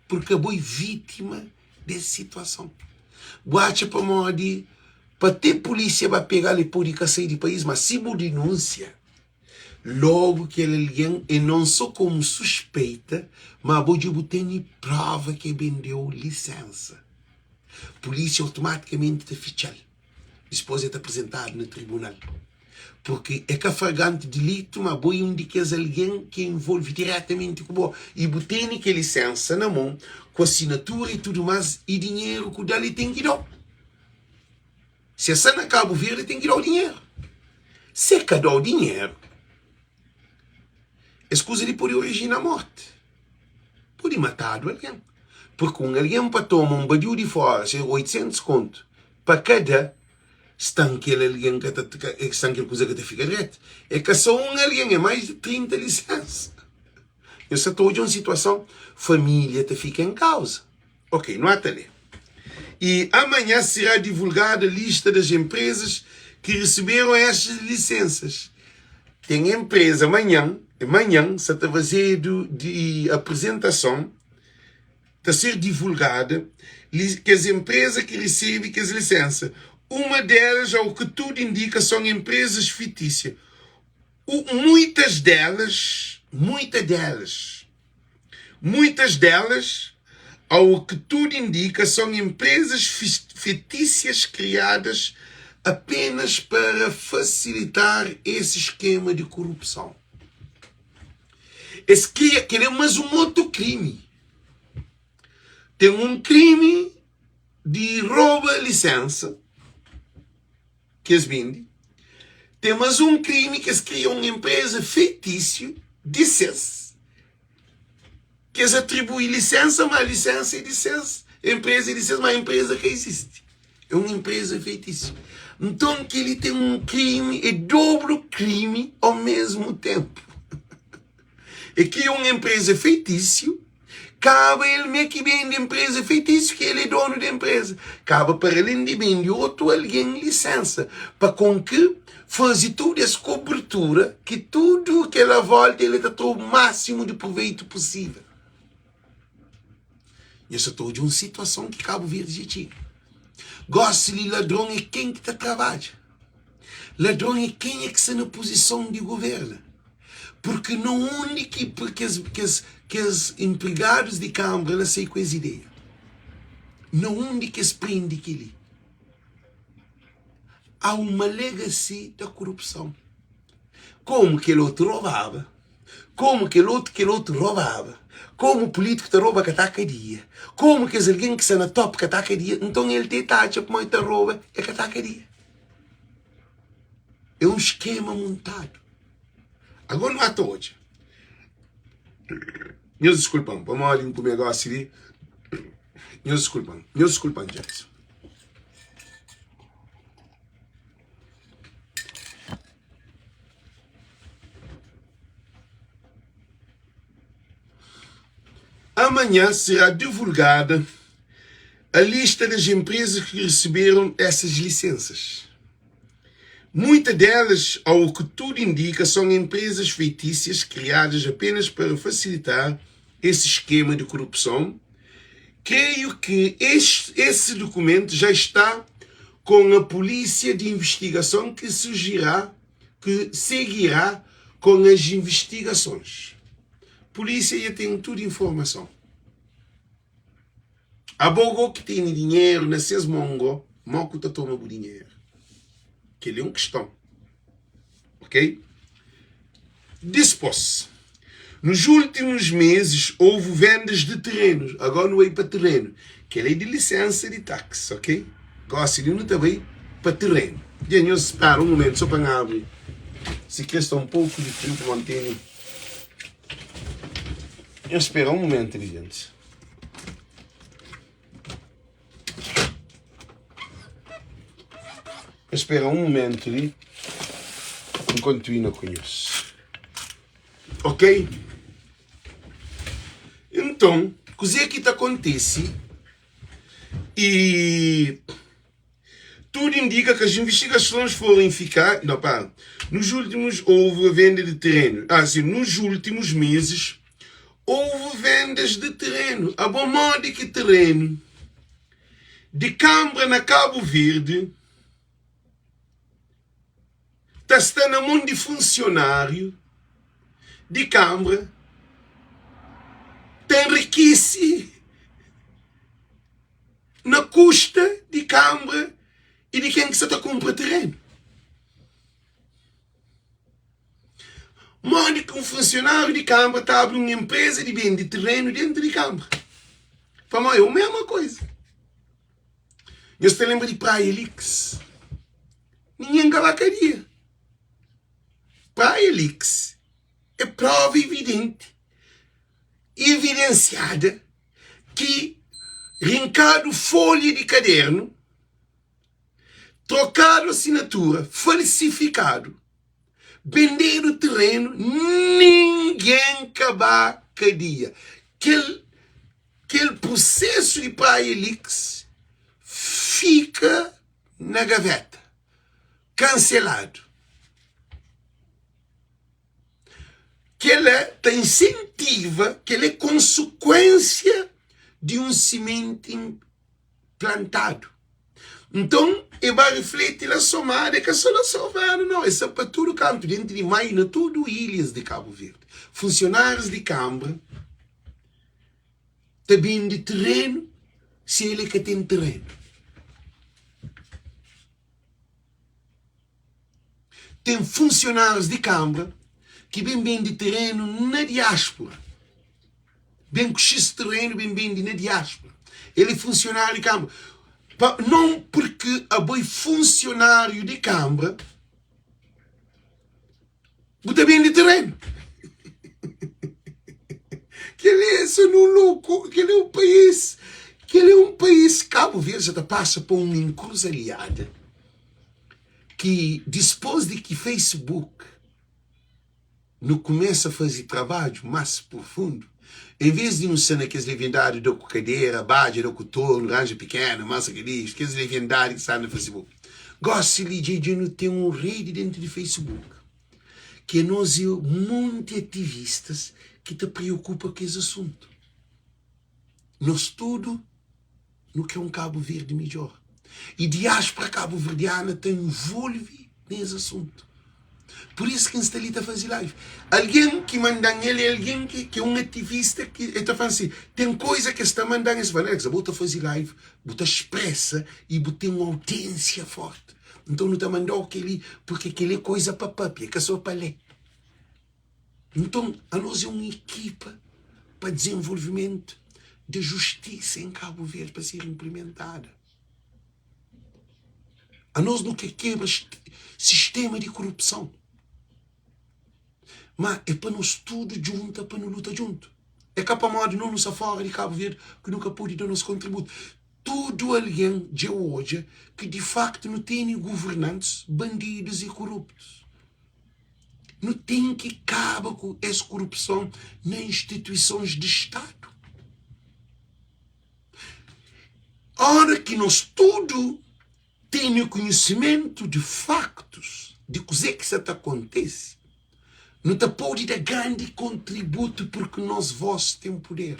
Porque eu fui vítima dessa situação. Bate para modo, para ter polícia para pegar ele por sair do país, mas se você denuncia, logo que ele é alguém, e não só como suspeita, mas você tem prova que vendeu licença. Polícia automaticamente te ficha. Depois é apresentado no tribunal. Porque é que a flagrante delito, mas boi um de que é alguém que envolve diretamente com o e tem que licença na mão, com assinatura e tudo mais, e dinheiro que dali tem que dar. Se essa na Cabo Verde, tem que dar o dinheiro. Se é que dá o dinheiro, escusa de pode originar a morte. Pode matar alguém. Porque um alguém para tomar um badil de fora, 800 conto, para cada estanque alguém que estanque coisa que te fica direto. É que só um alguém é mais de 30 licenças. Essa estou de uma situação, família te fica em causa. Ok, não há tele. E amanhã será divulgada a lista das empresas que receberam estas licenças. Tem empresa amanhã se está fazendo de apresentação, está a ser divulgada que as empresas que recebem as licenças, uma delas, ao que tudo indica, são empresas fictícias. Muitas delas, ao que tudo indica, são empresas fictícias criadas apenas para facilitar esse esquema de corrupção. Esse que é mais um outro crime. Tem um crime de rouba licença, que eles vendem. Tem mais um crime que eles criam uma empresa fictícia, licença, que eles atribuem licença, mas licença e licença, empresa e licença, mas empresa que existe. É uma empresa fictícia. Então que ele tem um crime, é dobro crime ao mesmo tempo. É que é uma empresa fictícia, cabe ele meio que vende empresa fictícia, que ele é dono da empresa. Cabe para ele de vender outro alguém licença, para com que fazer toda essa cobertura, que tudo que ela volta, ele está o máximo de proveito possível. E essa é toda uma situação que Cabo Verde tinha. Gosta de ladrão é quem que está trabalha. Ladrão é quem é que está na posição de governo. Porque não onde que os empregados de Câmara não sei com essa ideia. Não onde que se prende aquilo. Há uma legacy da corrupção. Como que ele outro roubava. Como que ele outro roubava. Como o político te rouba que está a cadeia. Como que alguém que está na top que está a cadeia. Então ele tem taxa para muita rouba é que está a cadeia. É um esquema montado. Agora não há hoje. Meus desculpam, vamos olhar para o negócio ali. Meus desculpam, gente. Amanhã será divulgada a lista das empresas que receberam essas licenças. Muitas delas, ao que tudo indica, são empresas fictícias criadas apenas para facilitar esse esquema de corrupção. Creio que esse documento já está com a polícia de investigação que seguirá com as investigações. A polícia já tem toda a informação. A bogo que tem dinheiro, nesses mongo, moco tá toma o dinheiro. Que ele é uma questão. Ok? Depois, nos últimos meses houve vendas de terrenos. Agora não é para terreno. Que ele é de licença de táxi, ok? Gosto de não também para terreno. E eu espero um momento só para abrir. Se quer um pouco de frio para manter. Eu espero um momento, gente. Espera um momento ali, enquanto eu não conheço. Ok? Então, coisa que acontece e tudo indica que as investigações foram ficar. Não, pá, nos últimos houve a venda de terreno. Assim, nos últimos meses houve vendas de terreno. A bom modo que terreno de Câmara na Cabo Verde está na mão de funcionário de Câmara, tem enriquece na custa de Câmara e de quem que está a comprar terreno. Modo que um funcionário de Câmara está abrindo uma empresa de venda de terreno dentro de Câmara. Para mim é a mesma coisa. Eu estou lembrando de Praia Elix. Ninguém cavacaria. Praia Elix é prova evidente, evidenciada, que rincado folha de caderno, trocado assinatura, falsificado, vender o terreno, ninguém cavacaria. Aquele processo de Praia Elix fica na gaveta, cancelado. Que ela te incentiva, que ela é consequência de um semente plantado. Então, ele vai refletir na somada que a só salvaram, não. Isso é para todo o campo, dentro de Maina, tudo ilhas de Cabo Verde. Funcionários de Câmara, também de terreno, se ele que tem terreno. Tem funcionários de Câmara que bem de terreno na diáspora. Bem com X terreno, bem de na diáspora. Ele é funcionário de Câmara. Não porque a boi funcionário de Câmara bota bem de terreno. Que ele é só no louco, que ele é um país, Cabo Verde já passa por uma encruzilhada que, depois de que Facebook não começa a fazer trabalho mais profundo, em vez de não ser naqueles legendários da cadeira, bade, da torno, laranja pequena, massa que diz, aqueles legendários que estão no Facebook. Gosto de não ter uma rede dentro do Facebook, que nós é um monte de ativistas que te preocupa com esse assunto. Nós tudo no que é um Cabo Verde melhor. E diáspora cabo-verdiana te envolve nesse assunto. Por isso que está ali a fazer live. Alguém que manda ele é alguém que é um ativista que está falando assim, tem coisa que está mandando esse valor, que você fazer live, você expressa e você tem uma audiência forte. Então não está mandando aquele, porque aquele é coisa para papi, que é só para ler. Então, a nós é uma equipa para desenvolvimento de justiça em Cabo Verde para ser implementada. A nós não quebra sistema de corrupção. Mas é para nós tudo junto, para nós lutar junto. É capaz de não nos fora de Cabo Verde que nunca pôde dar nosso contributo. Tudo alguém de hoje que de facto não tem governantes, bandidos e corruptos. Não tem que acabar com essa corrupção nas instituições de Estado. Ora que nós tudo temos conhecimento de factos, de coisa que está acontece, não te pode dar grande contributo porque nós vós temos poder.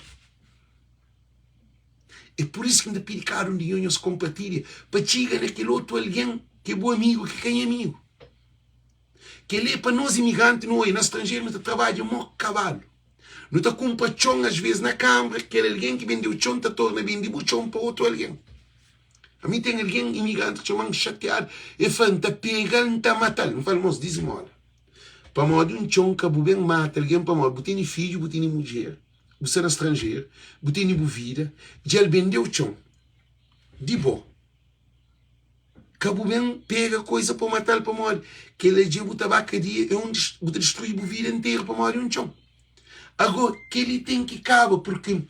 É por isso que ainda pediram de unhas compartilha para chegar naquele outro alguém que é bom amigo, que quem é amigo. Que ele é para nós imigrantes, não é? No estrangeiro não trabalha um cavalo. Não te compra chão às vezes na Câmara, que é alguém que vendeu chão, te torna vender o chão para outro alguém. A mim tem alguém imigrante que chama chateado e fala, te pega, te mata. Não fala, moço, diz-me, olha. Para modo um chão que bem mata alguém, para modo, você tem filho, você tem mulher, você é estrangeiro, você tem vida, já ele vendeu chão. De bom. Cabo bem pega coisa para matar para modo, que ele já bota vaca dia, é onde você destrui a vida inteira para modo um chão. Agora, que ele tem que acabar, porque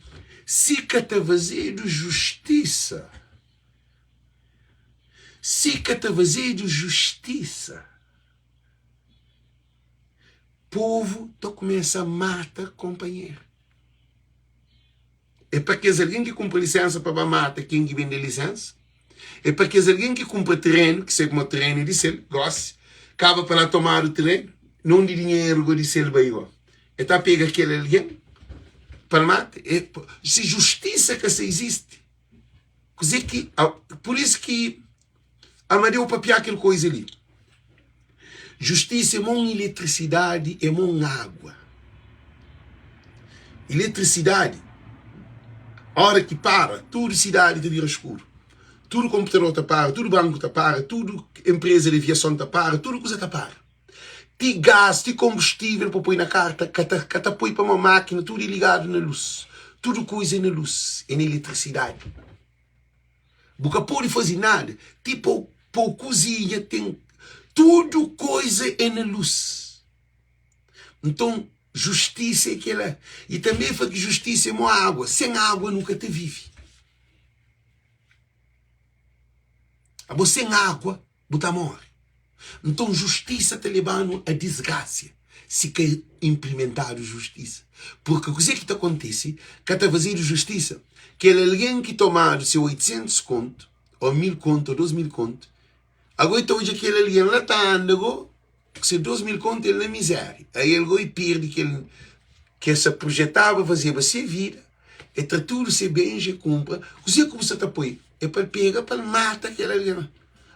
se que está fazendo justiça, se que está fazendo justiça, povo então começa a matar companheiro. É para que alguém que compra licença para matar quem que vende licença. É para que alguém que compra terreno, que seja como terreno de selo, gosta, acaba para tomar o terreno, não de dinheiro de selo vai igual. É para pegar aquele alguém para matar. É, se justiça que se existe. Por isso que Amadeu papiar aquela coisa ali. Justiça é mão eletricidade, é mão água. Eletricidade, a hora que para, tudo cidade te vira escuro. Tudo computador te para, tudo banco te para, tudo empresa de aviação te para, tudo coisa te para. Ti gás, ti combustível para pôr na carta, que te põe para uma máquina, tudo ligado na luz. Tudo coisa na luz, é na eletricidade. Nunca pode fazer nada. Tipo, por cozinha, tem tudo coisa é na luz. Então, justiça é aquela. E também foi que justiça é uma água. Sem água nunca te vive. Sem água, você morre. Então, justiça te levando a desgraça. Se quer implementar justiça. Porque o que é que acontece? Que está fazendo justiça. Que alguém que tomar o seu 800 conto, ou 1000 conto, ou 2000 conto, agora então aquele alguém lá está andando, se 2000 conto ele na miséria. Aí ele vai perde que se projetava fazer você vida, e para tudo se bem, já compra. O que você está põe? É para pegar, para matar aquele alguém.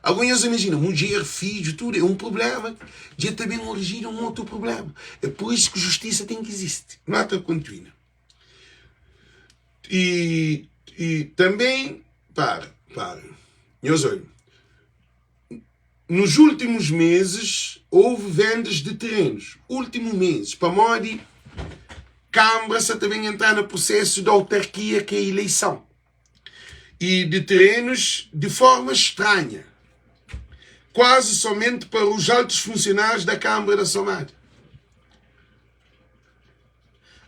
Agora você imagina, mulher, filho, tudo é um problema. Já também origina um outro problema. É por isso que justiça tem que existir. Nota contínua. E também, meus olhos, nos últimos meses houve vendas de terrenos. Último mês, para Modi, Câmara está também entrar no processo de autarquia, que é a eleição. E de terrenos de forma estranha. Quase somente para os altos funcionários da Câmara da Somada.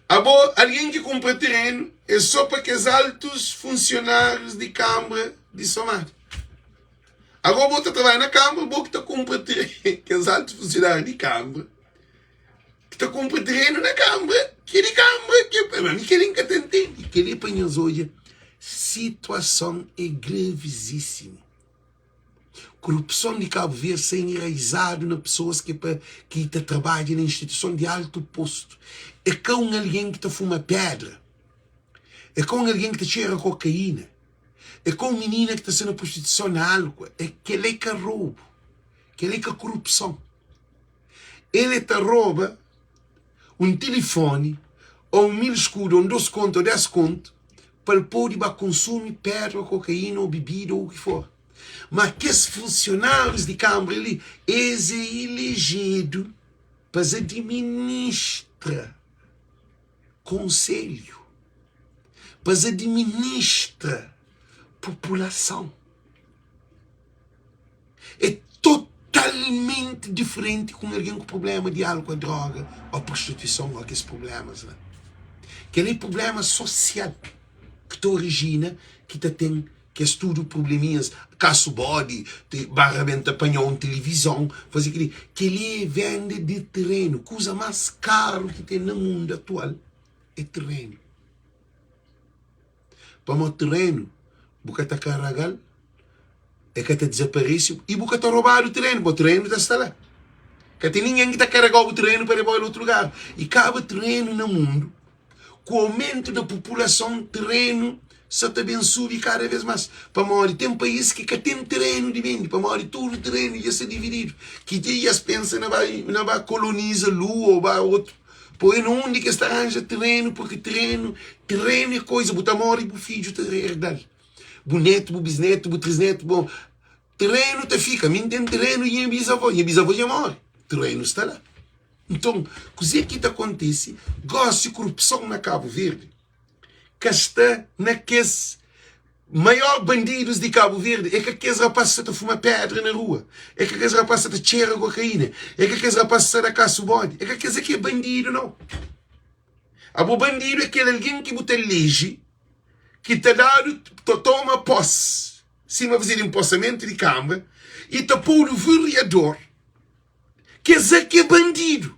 Alguém que compra terreno é só para que os altos funcionários de Câmara de Somada. Agora você trabalha na Câmara, você está compra terreno, que os altos funcionários de Câmara, que está compra terreno na Câmara, que é de Câmara, que ele nunca entende. Que ele põe as olhos. Situação é gravíssima. Corrupção de Cabo Verde sem enraizado nas pessoas que trabalham na instituição de alto posto. É com alguém que fuma pedra. É com alguém que cheira cocaína. É com menina que está sendo prostituição na álcool. É que ele que roubo. Que ele que corrupção. Ele te rouba um telefone, ou 1000 escudos, ou 2 contos, ou 10 contos, para poder consumir pedra, cocaína, ou bebida, ou o que for. Mas que os funcionários de Câmara ali, eles é elegido para administrar conselho, para administrar população. É totalmente diferente com alguém com problema de álcool, droga, ou prostituição, ou aqueles problemas. Né? Aquele problema social que te origina, que te tem, que é tudo probleminhas, caso body, barramento apanhou televisão, fazer aquele, que ele vende de terreno, coisa mais caro que tem no mundo atual, é terreno. Para o terreno, você está carregado, é que está desaparecido, e você está roubado o terreno, o terreno está lá. Que tem ninguém que está carregando o terreno para levar a outro lugar. E cabe terreno no mundo, com o aumento da população, terreno só também sube cada vez mais. Para Mori, tem países que tem terreno de vende. Para Mori, todo o terreno ia ser dividido. Que dias pensa não vai colonizar Lua ou vai outro. Pois onde que está arranja terreno, porque terreno é coisa. Para Mori, para o filho te herdar. Para neto, para bisneto, para trisneto, bom. Terreno te fica. Mim tem terreno e a bisavó já morre. Terreno está lá. Então, o que acontece? Gosto de corrupção na Cabo Verde. Que está naqueles maiores bandidos de Cabo Verde. É que aqueles rapazes estão a fumar pedra na rua. É que aqueles rapazes estão a cheirar cocaína. É que aqueles rapazes estão a caçar o bode. É que aqueles aqui é bandido, não. O bandido é aquele alguém que você elege, que te dado, toma posse, sim, a fazer empossamento de Câmara, e te pôr o vereador, que é bandido.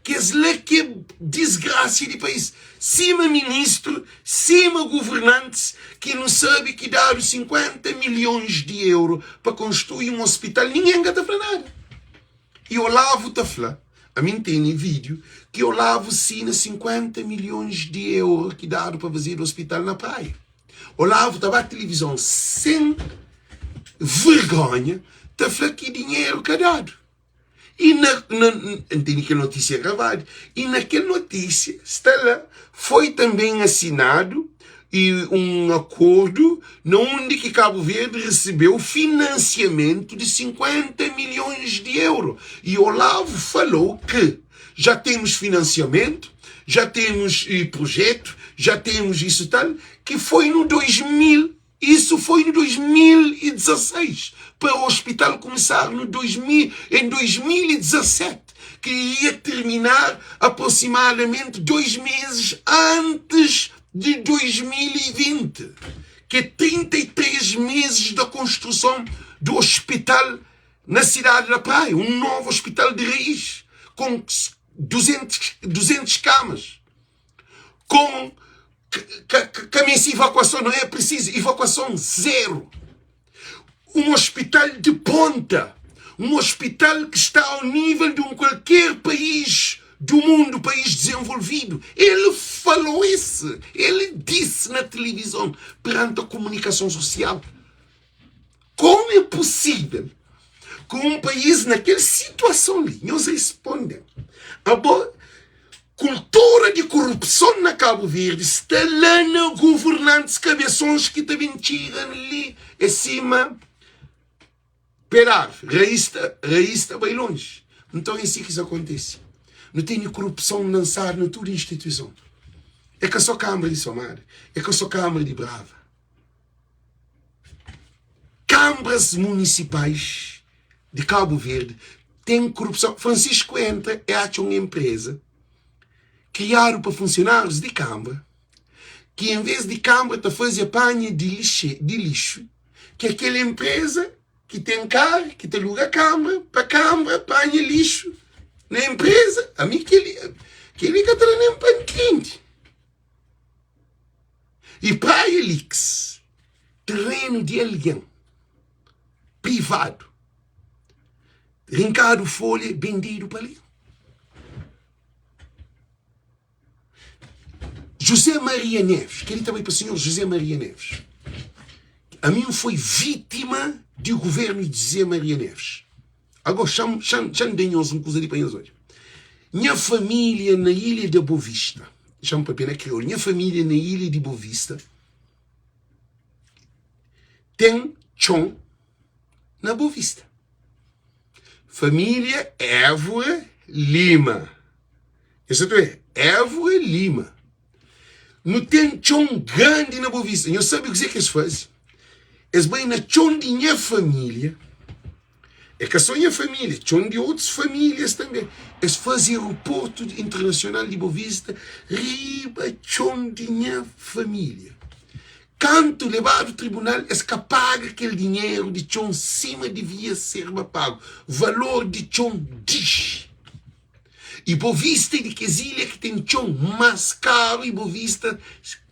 Que é desgraça de país. Cima ministro, cima governantes, que não sabe que dar 50 milhões de euros para construir um hospital. Ninguém gasta para nada. E Olavo está falando, a mim tem vídeo, que Olavo assina 50 milhões de euros que daram para fazer o hospital na praia. Olavo estava à televisão sem vergonha, está falando que dinheiro que é dado. E tem aquela notícia gravada. E naquela notícia está lá, foi também assinado e um acordo onde que Cabo Verde recebeu financiamento de 50 milhões de euros. E Olavo falou que já temos financiamento, já temos projeto, já temos isso tal, que foi no 2000, isso foi no 2016, para o hospital começar em 2017, que ia terminar aproximadamente 2 meses antes de 2020, que é 33 meses da construção do hospital na cidade da Praia, um novo hospital de raiz, com 200 camas, com caminhos de evacuação, não é preciso, evacuação zero. Um hospital de ponta, um hospital que está ao nível de qualquer país do mundo, país desenvolvido. Ele falou isso, ele disse na televisão, perante a comunicação social. Como é possível que um país naquela situação ali, eles respondem, a cultura de corrupção na Cabo Verde está lá na governantes cabeções que também tiram ali acima perar, raiz está bem longe. Então é assim que isso acontece. Não tem corrupção lançar na toda instituição. É que eu sou Câmara de Somar, é que eu sou Câmara de Brava. Câmaras municipais de Cabo Verde têm corrupção. Francisco entra e acha uma empresa criada para funcionários de Câmara, que em vez de Câmara está fazendo apanha de lixo, que é aquela empresa que tem carro, que te aluga a Câmara, para a Câmara apanha lixo na empresa, a mim que ele está nem para cliente. E para Elix, terreno de alguém privado, arrancado folha, vendido para ali. José Maria Neves, que ele também para o senhor José Maria Neves, a mim foi vítima do governo de José Maria Neves. Agora, chamo-nos uma coisa de panhas hoje. Minha família na ilha de Boa Vista, chamo para pena crioulo, minha família na ilha de Boa Vista tem chão na Boa Vista. Família Évora Lima. Isso é Évora Lima. Não tem chão grande na Boa Vista. Eu sabe o que eles fazem? Eles vão na chão de minha família. É que só minha família, chão de outras famílias também. Eles fazem aeroporto internacional de Boa Vista, riba chão de minha família. Quanto levado ao tribunal, eles que paga aquele dinheiro de chão cima devia ser pago. Valor de chão diz. E Boa Vista é de que ilha que tem chão mais caro, e Boa Vista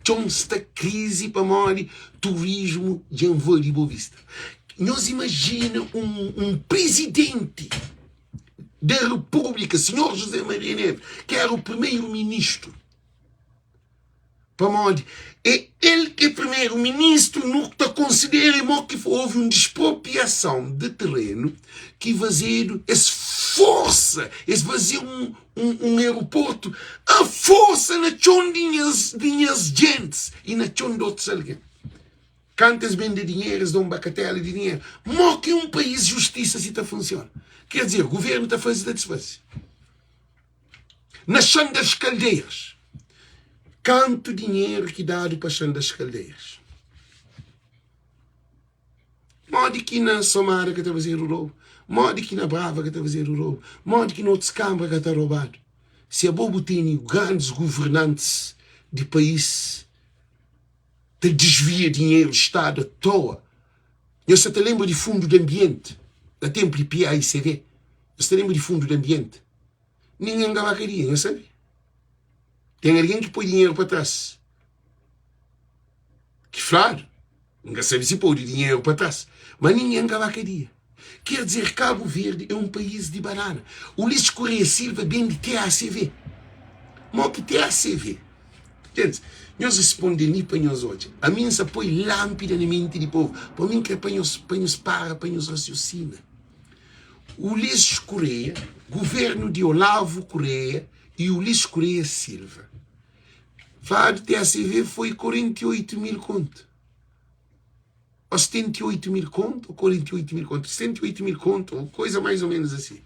chão está crise para morrer turismo de envio de Boa Vista. Nós imaginamos um presidente da República, senhor José Maria Neves, que era o primeiro-ministro, para morrer. E ele que é primeiro-ministro nunca considera que houve uma expropriação de terreno que fazer essa força, esse fazer um aeroporto a força na chão de minhas gentes e na chão de outros alguém. Cantas vende dinheiro, eles dão bacatela de dinheiro. Mó que um país de justiça se está funciona. Quer dizer, o governo está fazendo a desfazer. Na chão das caldeiras. Quanto dinheiro que dado para chão das caldeiras. Modo que na Somara que está fazendo o roubo. Modo que na Brava que está fazendo o roubo. Modo que na outras câmaras que está roubado. Se a bobo tem grandes governantes de país que desvia dinheiro do Estado à toa. Eu só te lembro de fundo de ambiente. Da tempo de PAICV. Eu só te lembro de fundo de ambiente. Ninguém gabacaria, não sabe? Tem alguém que põe dinheiro para trás. Que claro, ninguém sabe se põe dinheiro para trás. Mas ninguém gabacaria. Quer dizer, Cabo Verde é um país de banana. O Ulisses Correia Silva vem de TACV. Mas que TACV? Gente, nós respondemos para nós hoje. A mim se põe lâmpada na mente do povo. Para mim que para nós raciocina. O Ulisses Correia, governo de Olavo Correia e Ulisses Correia Silva, Fado TACV foi 48 mil conto. Ou 78 mil conto, ou 48 mil conto, 78 mil conto, ou coisa mais ou menos assim.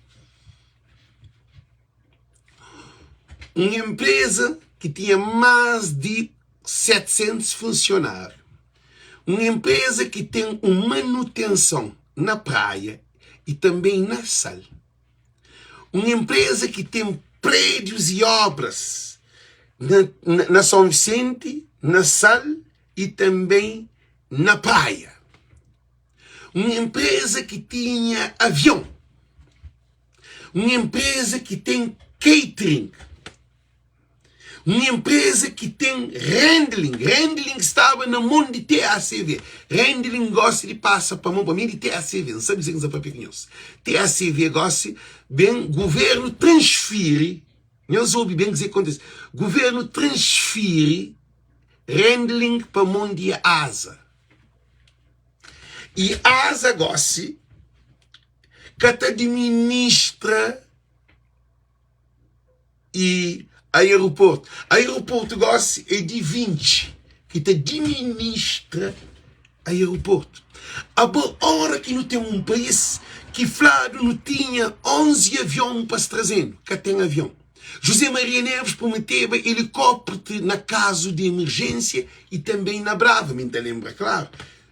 Uma empresa que tinha mais de 700 funcionários. Uma empresa que tem uma manutenção na praia e também na sal. Uma empresa que tem prédios e obras na São Vicente, na sal e também na praia. Uma empresa que tinha avião. Uma empresa que tem catering. Uma empresa que tem handling. Handling estava na mão de TACV. Handling gosta de passar para a mão para mim de TACV. Não sabe dizer que para pequenos. TACV gosta, bem, governo transfere. Não soube bem dizer o que acontece. Governo transfere handling para a mão de ASA. E ASA gosta que administra e aeroporto. Aeroporto gosta é de 20 que te administra aeroporto. A boa hora que não tem um país que Flávio não tinha 11 aviões para se trazendo, que tem avião. José Maria Neves prometeu helicóptero na caso de emergência e também na Brava, me lembra, claro.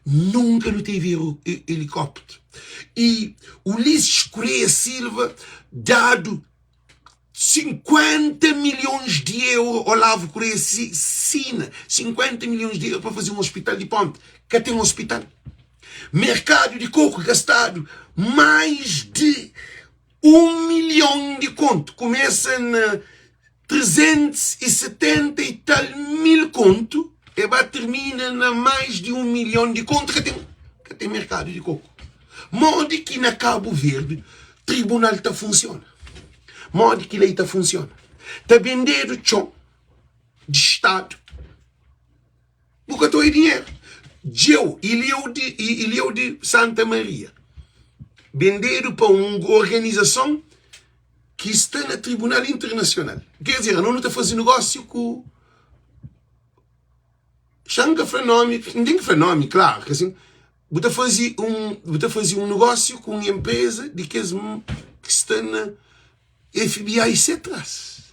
Nunca não teve helicóptero. E Ulisses Correia Silva, dado 50 milhões de euros, Olavo Correia Sina, 50 milhões de euros para fazer um hospital de ponte. Que tem um hospital. Mercado de coco gastado mais de 1 milhão de conto. Começa na 370 e tal mil conto e termina na mais de 1 milhão de conto que tem mercado de coco. Modo que na Cabo Verde, tribunal está funciona. Modo que lei está funciona. Está vendendo chão de Estado. Porque estou em dinheiro. Eu, Ilhéu de Santa Maria, venderam para uma organização que está no Tribunal Internacional. Quer dizer, não está fazendo negócio com Xanga Frenome, não tem que Frenome, claro, que assim, você fazer um negócio com uma empresa de que está na FBI e atrás,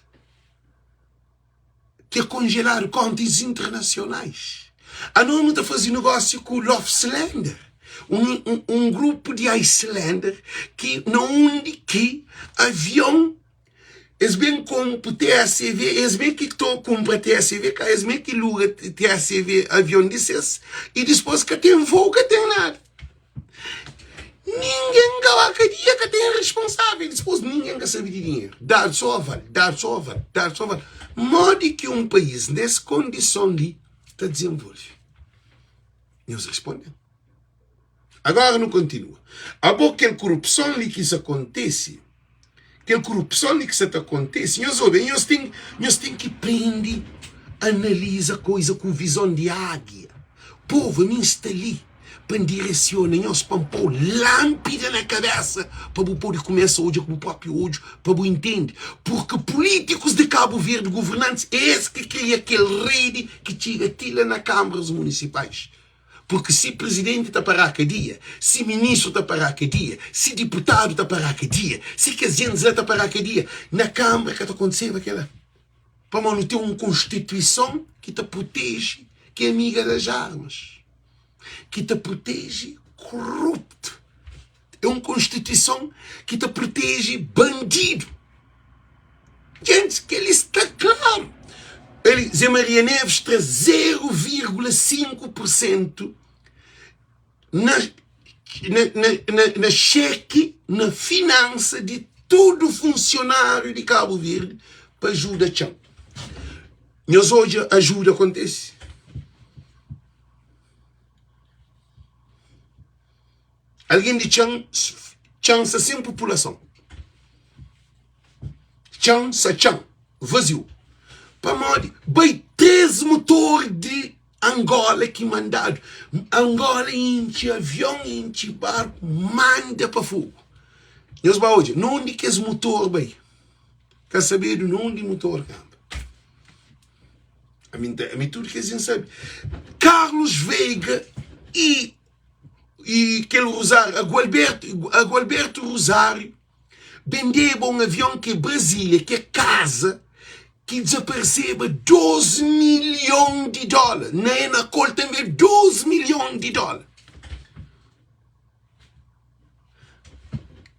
que é congelar contas internacionais. A não está fazendo negócio com o Lofslander, um grupo de Islander que não onde que avião es bem como TACV, es bem que estou compra TACV, es bem que luga TACV avião desses e depois que tem voo que tem nada. Ninguém dia que tem responsável, depois ninguém quer saber de dinheiro. Dar só vale. Modo que um país nessa condição ali está desenvolvendo. Eles respondem. Agora não continua. A boa aquela corrupção ali que isso acontece, aquela corrupção ali que isso acontece, nós temos que aprender, analisar coisa com visão de águia. Povo, me está ali, para direcionar, nós para pôr lâmpada na cabeça, para o poder começar hoje com o próprio olho, para o entender. Porque políticos de Cabo Verde, governantes, é esse que cria aquele rede que tira na câmaras municipais. Porque se presidente está para a cadeia, se ministro está para a cadeia, se deputado está para a cadeia, se que a gente está para a cadeia, na Câmara que está acontecendo aquela. Para manter uma Constituição que te protege, que é amiga das armas, que te protege corrupto. É uma Constituição que te protege bandido. Gente, que ele está claro. Zé Maria Neves traz 0,5% na cheque, na finança de todo funcionário de Cabo Verde para ajuda a Chão. Nós hoje a ajuda acontece. Alguém de Chão está sem população. Chão, vazio. Para morrer, vai 3 motores de Angola que mandado. Angola enche avião, enche barco, manda para fogo. E os hoje, não onde que esse motor vai? Quer saber de onde o motor camba? A mim tudo que a gente sabe. Carlos Veiga e aquele Rosário, a Gualberto Rosário, vendeu um avião que é Brasília, que é casa, que desapareceu 12 milhões de dólares. Na col também 12 milhões de dólares.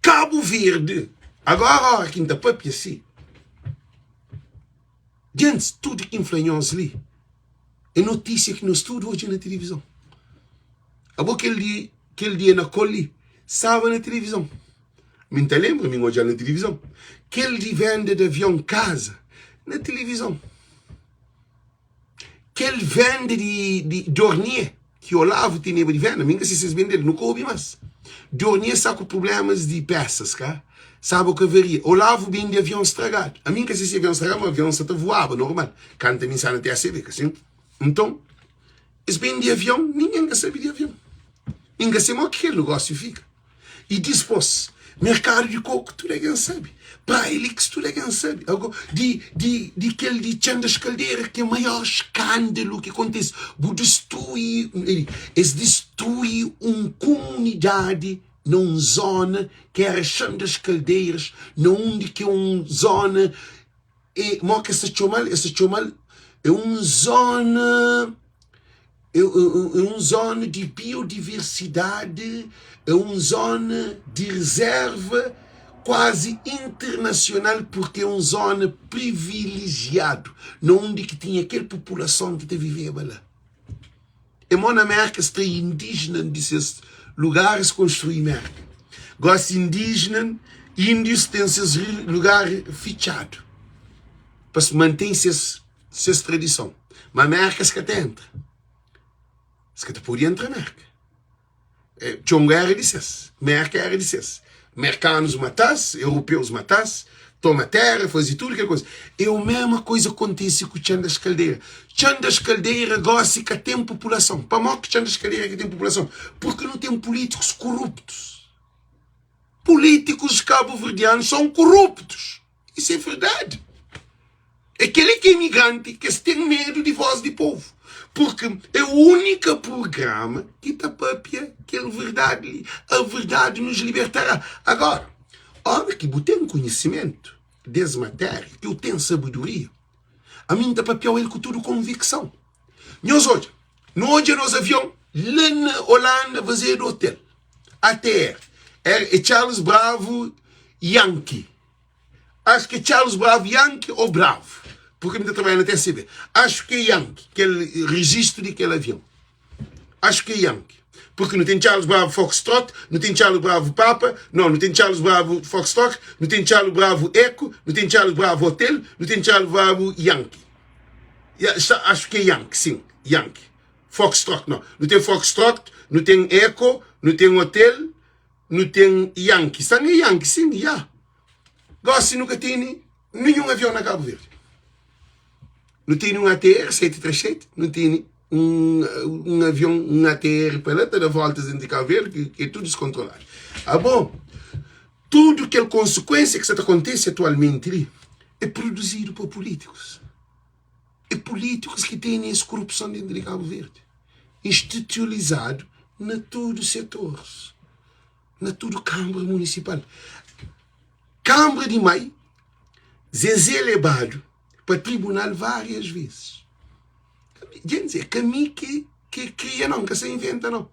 Cabo Verde, agora a quinta papia assim. Gente, tudo que influenciou ali é notícia que nós tudo hoje na televisão. Aquele dia na coli, estava na televisão. Me lembro, me hoje na televisão. Aquele de venda de avião casa, na televisão. Aquele vende de Dornier, que o Olavo tinha de venda, minha se vocês venderam, não coube mais. Dornier está com problemas de peças, cara. Sabe o que haveria? Olavo bem de avião estragado. A mim que se avião estragado, o avião só voava, normal. Canta me na TACV, assim. Então, esse bem de avião, ninguém quer saber de avião. Ninguém sabe o que aquele negócio fica. E depois, mercado de coco, tudo é sabe. Para Elix, tudo é sabe. De aquele de Chandas Caldeira, que é o maior escândalo que acontece. Destrui uma comunidade numa zona que era Chandas Caldeiras, onde que é uma zona, essa chomal é uma zona, é uma zona de biodiversidade, é uma zona de reserva quase internacional, porque é uma zona privilegiada, onde que tinha aquela população que vivia lá. É uma América indígena desses lugares construir merda. Gosto indígena, índios têm seus lugares fechados para se manter suas tradições. Mas América se que entra. Se que podia entrar na América. Tchonga era dissesse. América era dissesse. Americanos matasse, europeus matasse, toma terra, fazia tudo aquela coisa. É a mesma coisa que acontece com o Chandas Caldeira. Chandas Caldeira gosta que tem população. Para mim que Chandas Caldeira que tem população. Porque não tem políticos corruptos. Políticos cabo-verdianos são corruptos. Isso é verdade. Aquele que é imigrante que tem medo de voz de povo. Porque é o único programa que tapapia aquela verdade. A verdade nos libertará. Agora, hora que eu tenho conhecimento dessa matéria, que eu tenho sabedoria, a mim tapapia ele com tudo convicção. Nós hoje nós avião lá na Holanda fazer do hotel. Até é Charles Bravo Yankee. Acho que é Charles Bravo Yankee ou Bravo. Porque me está trabalhando até CB. Acho que é Yankee, aquele registro daquele avião. Acho que é Yankee. Porque não tem Charles Bravo Foxtrot, não tem Charles Bravo Papa, não tem Charles Bravo Foxtrot, não tem Charles Bravo Eco, não tem Charles Bravo Hotel, não tem Charles Bravo Yankee. Acho que é Yankee, sim, Yankee. Foxtrot, não. Não tem Foxtrot, não tem Eco, não tem Hotel, não tem Yankee. Está nem Yankee, sim, já. Gosto nunca tem nenhum avião na Cabo Verde. Não tem um ATR 737, não tem um avião, um ATR para lá, dar voltas dentro de Cabo Verde, que é tudo descontrolado. Ah, bom, tudo que é consequência que acontece atualmente ali é produzido por políticos. É políticos que têm essa corrupção dentro de Cabo Verde. Institucionalizado na todos os setores. Na toda Câmara Municipal. Câmara de Maio, Zezé levado para tribunal várias vezes. Gente, é caminho que cria não, que se inventa não.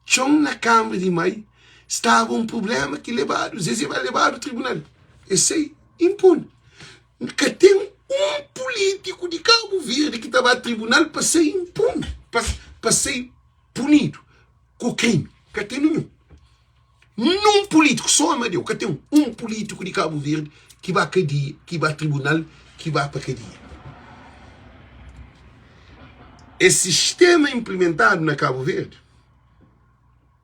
Chão na Câmara de Maio estava um problema que levaram, Zezé vai levar ao tribunal. Esse aí, impune. Que tem um político de Cabo Verde que estava ao tribunal para ser impune, para ser punido com crime. Que tem nenhum. Num político, só Amadeu, que tem um político de Cabo Verde que vai a cadeia, que vai a tribunal, que vai para a cadeia. Esse sistema implementado na Cabo Verde,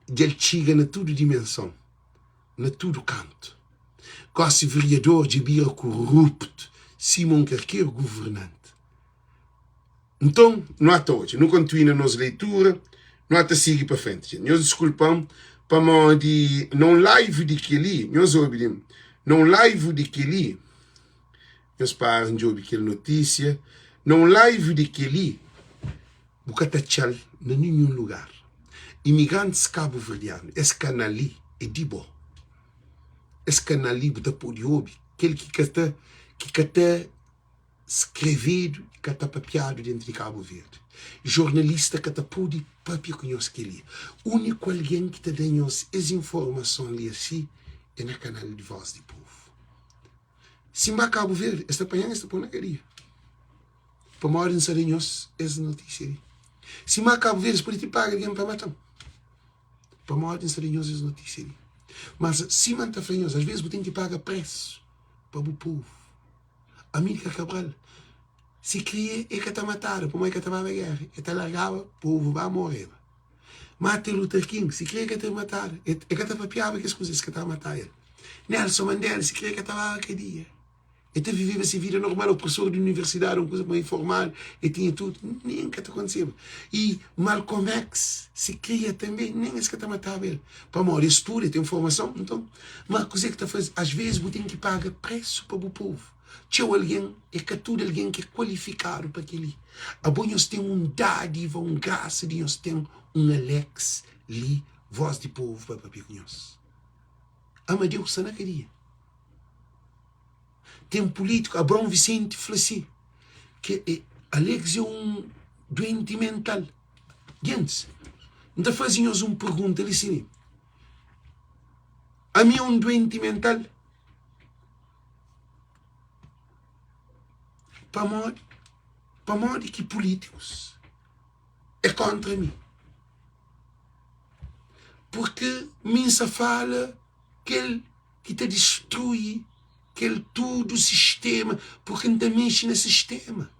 ele chega na toda dimensão, na todo canto. Quase vereador de Bira corrupto, Simão Carqueiro governante. Então, não até hoje, não continua nas leituras, não até seguir para frente. Nós desculpamos para mim de não live de que ali, nós ouvimos, não live de que ali, nós paramos de ouvir aquela notícia, num live de Kelly, bukata chal, na nenhum lugar. Imigrantes cabo-verdianos, esse canal ali é de bom. Esse canal ali, buta por de ouvir, aquele que está escrevido, que está papiado dentro de Cabo Verde. Jornalista que está por de papia conhece que ele. Único alguém que está dando essa informação ali assim, é no canal de Voz do Povo. Se vai Cabo Verde, esta apanhando, esta põe na cadeia. Para morrer em Sarinhos, essa notícia aí. Se vai Cabo Verde, por te paga alguém para matar. Para morrer em Sarinhos, essa notícia aí. Mas se manta Sarinhos, às vezes você tem que pagar preço para o povo. Amílcar Cabral, se cria é que está matado, por mais que está na guerra, é que largava, o povo vai morrer. Martin Luther King, se cria que está matado, é que está papiava que as coisas que está matando ele. Nelson Mandela, se cria que estava aquele dia. Ele vivia essa vida normal, o professor de universidade, uma coisa para informar, e tinha tudo, nem que está acontecendo. E Malcolm X se cria também, nem esse que está matando ele. Para morrer, estuda, tem informação, então, mas coisa que está fazendo, às vezes, você tem que pagar preço para o povo. Tinha alguém, é que tudo alguém que é qualificado para aquele. A bom nós temos um dádiva, um graça de nós temos um Alex ali, Voz de Povo para papinhos. Amadeus Sanacaria. Tem um político, Abrão Vicente Flassi, que é Alex é um doente mental. Gente, então fazemos uma pergunta ali assim. A mim é um doente mental. Para morrer que políticos é contra mim. Porque mim se fala que ele que te destrui, que ele tudo o sistema, porque ainda mexe no sistema.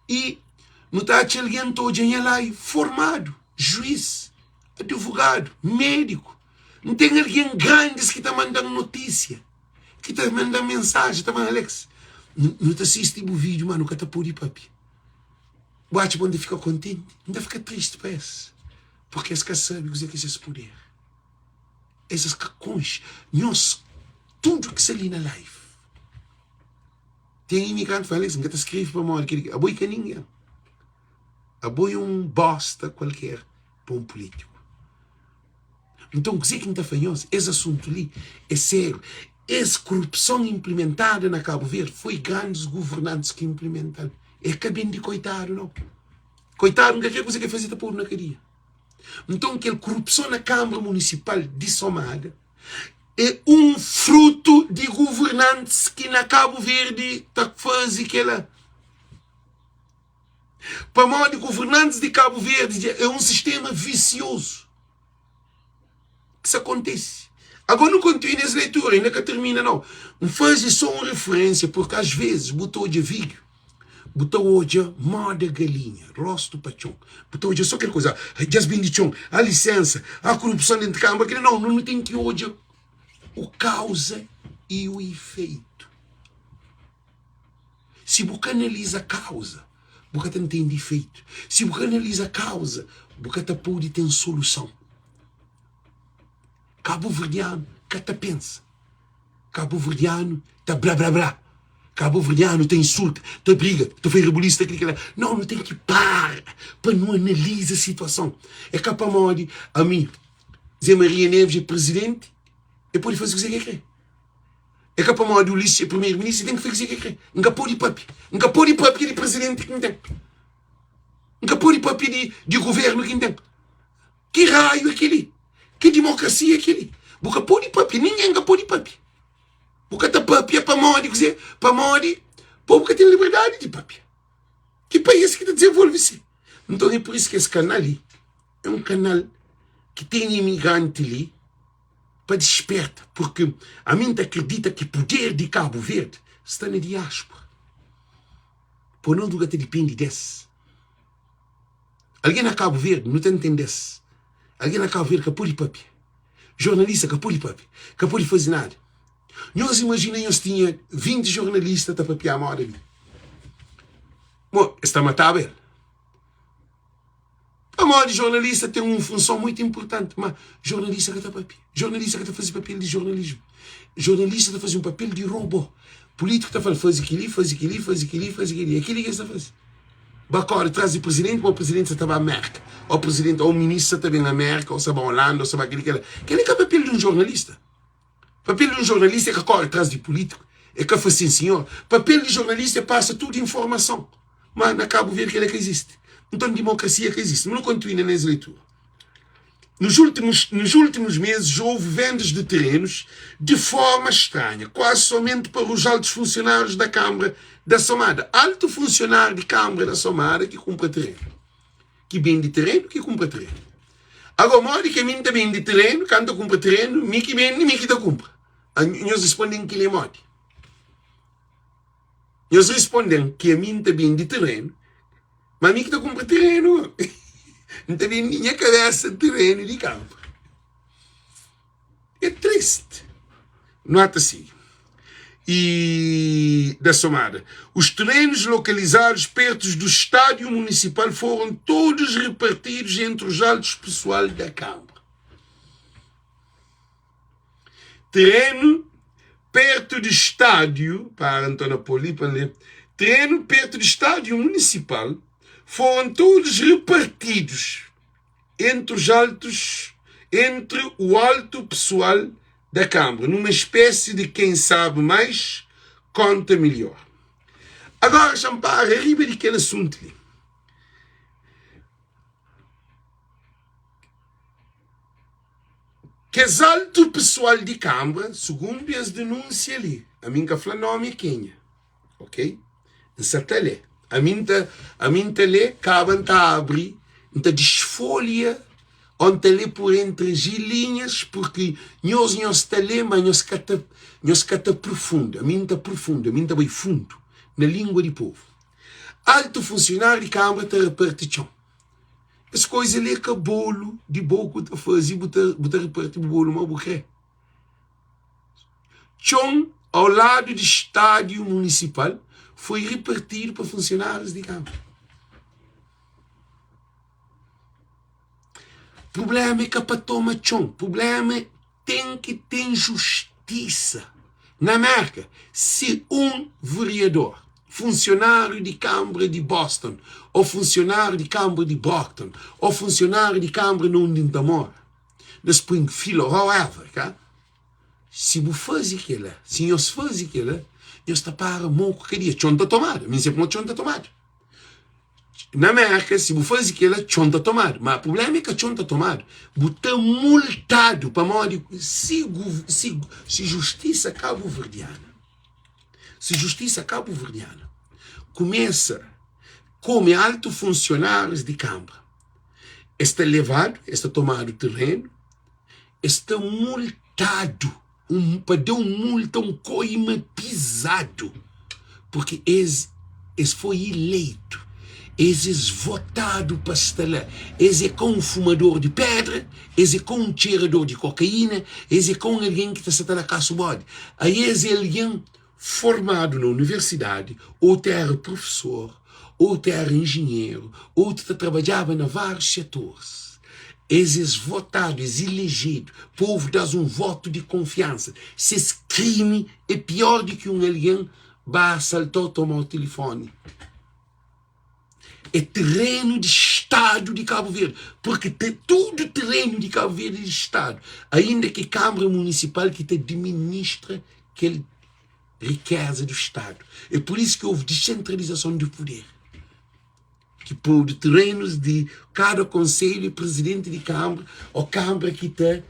E não está alguém todo lá formado, juiz, advogado, médico. Não tem alguém grande que está mandando notícia, que está mandando mensagem, está mandando Alex. Não te assiste o vídeo, mas nunca está por ir papi. Bate quando fica contente, ainda fica triste para esse. Porque esse que sabe o que é esse poder. Esses que conche, nós, tudo que se ali na live. Tem imigrante que fala isso, nunca escreve para morrer, que a boi que ninguém. A boi é um bosta qualquer para um político. Então, o que não está falhando, esse assunto ali é sério. Essa corrupção implementada na Cabo Verde foi grandes governantes que implementaram. É cabendo de coitado, não. Coitado, não quer coisa que fazer por na cadeia. Então, aquela corrupção na Câmara Municipal de Somada é um fruto de governantes que na Cabo Verde está fazendo aquela. Para modo de governantes de Cabo Verde é um sistema vicioso. Isso acontece. Agora não continue nessa leitura, ainda que termina não. Não faz só uma referência, porque às vezes botou de vídeo, botou hoje moda galinha, rosto pachão, botou hoje só aquela coisa, just been chão, a licença, a corrupção dentro de câmara, que não tem que hoje o causa e o efeito. Se você analisa a causa, você não tem efeito. Se você analisa a causa, você pode ter solução. Cabo-verdiano, que te pensa. Cabo-verdiano, tá blá blá blá. Cabo-verdiano, te insulta, te briga, te faz rebulista, aquilo. Não tem que parar para não analisar a situação. É capaz de a mim, Zé Maria Neves é presidente, e pode fazer o que você quer. É capaz de o Ulisses é primeiro-ministro, tem que fazer o que quer. Nunca pode papi. Nunca pode papi de presidente que não tem. Nunca pode papi de governo que não tem. Que raio é aquele? Que democracia é aquele? Boca pode papi, ninguém pode papi. Boca tá papi é para morrer, dizer, para morrer, povo que tem liberdade de papi. Que país que desenvolve-se? Então é por isso que esse canal ali é um canal que tem imigrante ali para desperta, porque a mente acredita que o poder de Cabo Verde está na diáspora. Por não nunca depende desse. Alguém na Cabo Verde não tem desse. Alguém na Cabo Verde que pode papi. Jornalista que pode papi. Que pode fazer nada. Nós imaginamos que tinha 20 jornalistas para papiar a hora ali. Bom, está matado ele. A maior de jornalista tem uma função muito importante, mas jornalista que está papi. Jornalista que está fazendo papel de jornalismo. Jornalista está fazendo um papel de robô. Político está falando, faz aquilo. Aquilo que está fazendo. Bacana, traz o presidente, mas o presidente estava na América. Ou o presidente, ou o ministro estava na América, ou estava na Holanda, ou estava aquilo. Aquele é o papel de um jornalista. O papel de um jornalista é que corre atrás de político. É que faz sim, senhor. O papel de jornalista é passa tudo de informação. Mas acabo de ver que ele é que existe. Então, democracia que existe. Mas não continua nessa leitura. Nos últimos meses houve vendas de terrenos de forma estranha, quase somente para os altos funcionários da Câmara da Somada. Alto funcionário de Câmara da Somada que compra terreno. Que vende terreno, que compra terreno. Agora, mora que a mim também vende terreno, quando compra terreno, me que vende, me que da compra. Nós respondem que ele é morde. Nós respondem que a mim também vende terreno, mas a mim que da compra terreno. Não tem minha cabeça de terreno de campo. É triste. Nota-se. E da Somada. Os terrenos localizados perto do estádio municipal foram todos repartidos entre os altos pessoal da Câmara. Terreno perto do estádio, para Antonopoli, terreno perto do estádio municipal foram todos repartidos entre o alto pessoal da Câmara, numa espécie de quem sabe mais, conta melhor. Agora, Champar, arriba daquele assunto ali. Que as alto pessoal de Câmara, segundo as denúncias ali, a minha fala nome é Quênia, ok? Essa tele. A minha tele cabe a abrir, a desfolha, onde lê por entre as linhas, porque nós tele, mas nós cata profundo, a minha está profunda, a minha está bem fundo, na língua do povo. Alto funcionário de Câmara está repartição. As coisas ali que bolo de boca está fazendo, botar repartir o bolo, mas buquê. Chão, ao lado do estádio municipal, foi repartido para funcionários de Câmara. O problema é que para tomar chão. O problema é que ter justiça. Na América, se um vereador, funcionário de Câmara de Boston, ou funcionário de Câmara de Brockton, ou funcionário de Câmara no Ndamora, no Springfield, ou however, okay? Se você faz aquilo, se nós faz aquilo, nós está para muito que dia, chonta tomada, mas sempre não chonta tomada. Na América, se você faz aquilo, chonta tomada, mas o problema é que chonta tomada, você está multado para modo se justiça cabo-verdiana, começa como alto funcionários de Câmara, está levado, está tomado terreno, está multado, para dar multa, coima pisado, porque eles foi eleito, eles votado para estar lá, eles é com um fumador de pedra, eles é com um cheirador de cocaína, eles é com alguém que está sentado na casa bode, aí eles é alguém formado na universidade, ou era professor, ou era engenheiro, ou trabalhava em vários setores. Esses votados, elegidos, o povo dá um voto de confiança. Se esse crime é pior do que alguém vai assaltar ou tomar o telefone. É terreno de Estado de Cabo Verde, porque tudo terreno de Cabo Verde é de Estado. Ainda que a Câmara Municipal que te administra aquela riqueza do Estado. É por isso que houve descentralização do poder. Que por terrenos de cada conselho e presidente de Câmara, ou Câmara que te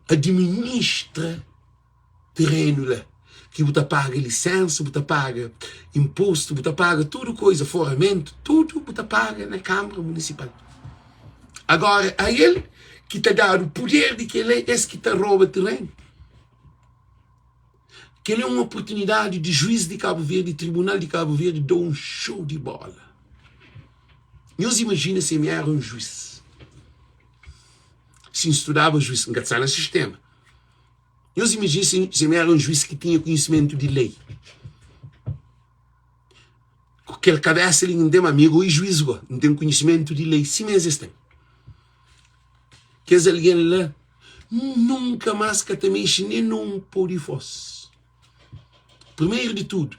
administra terreno lá. Que você paga licença, você paga imposto, você paga tudo coisa, foramento, tudo você paga na Câmara Municipal. Agora, a ele que te dá o poder de que ele é esse que te rouba terreno. Que ele é uma oportunidade de juiz de Cabo Verde, Tribunal de Cabo Verde, dar um show de bola. Nós imagina se me era um juiz. Se estudava juiz, engaçar no sistema. Nós imagina se me era um juiz que tinha conhecimento de lei. Aquele cabeça ele não tem amigo e juiz não tem conhecimento de lei. Se me existem. Que é alguém lá nunca mais que te mexe nem num pó de fosse. primeiro de tudo,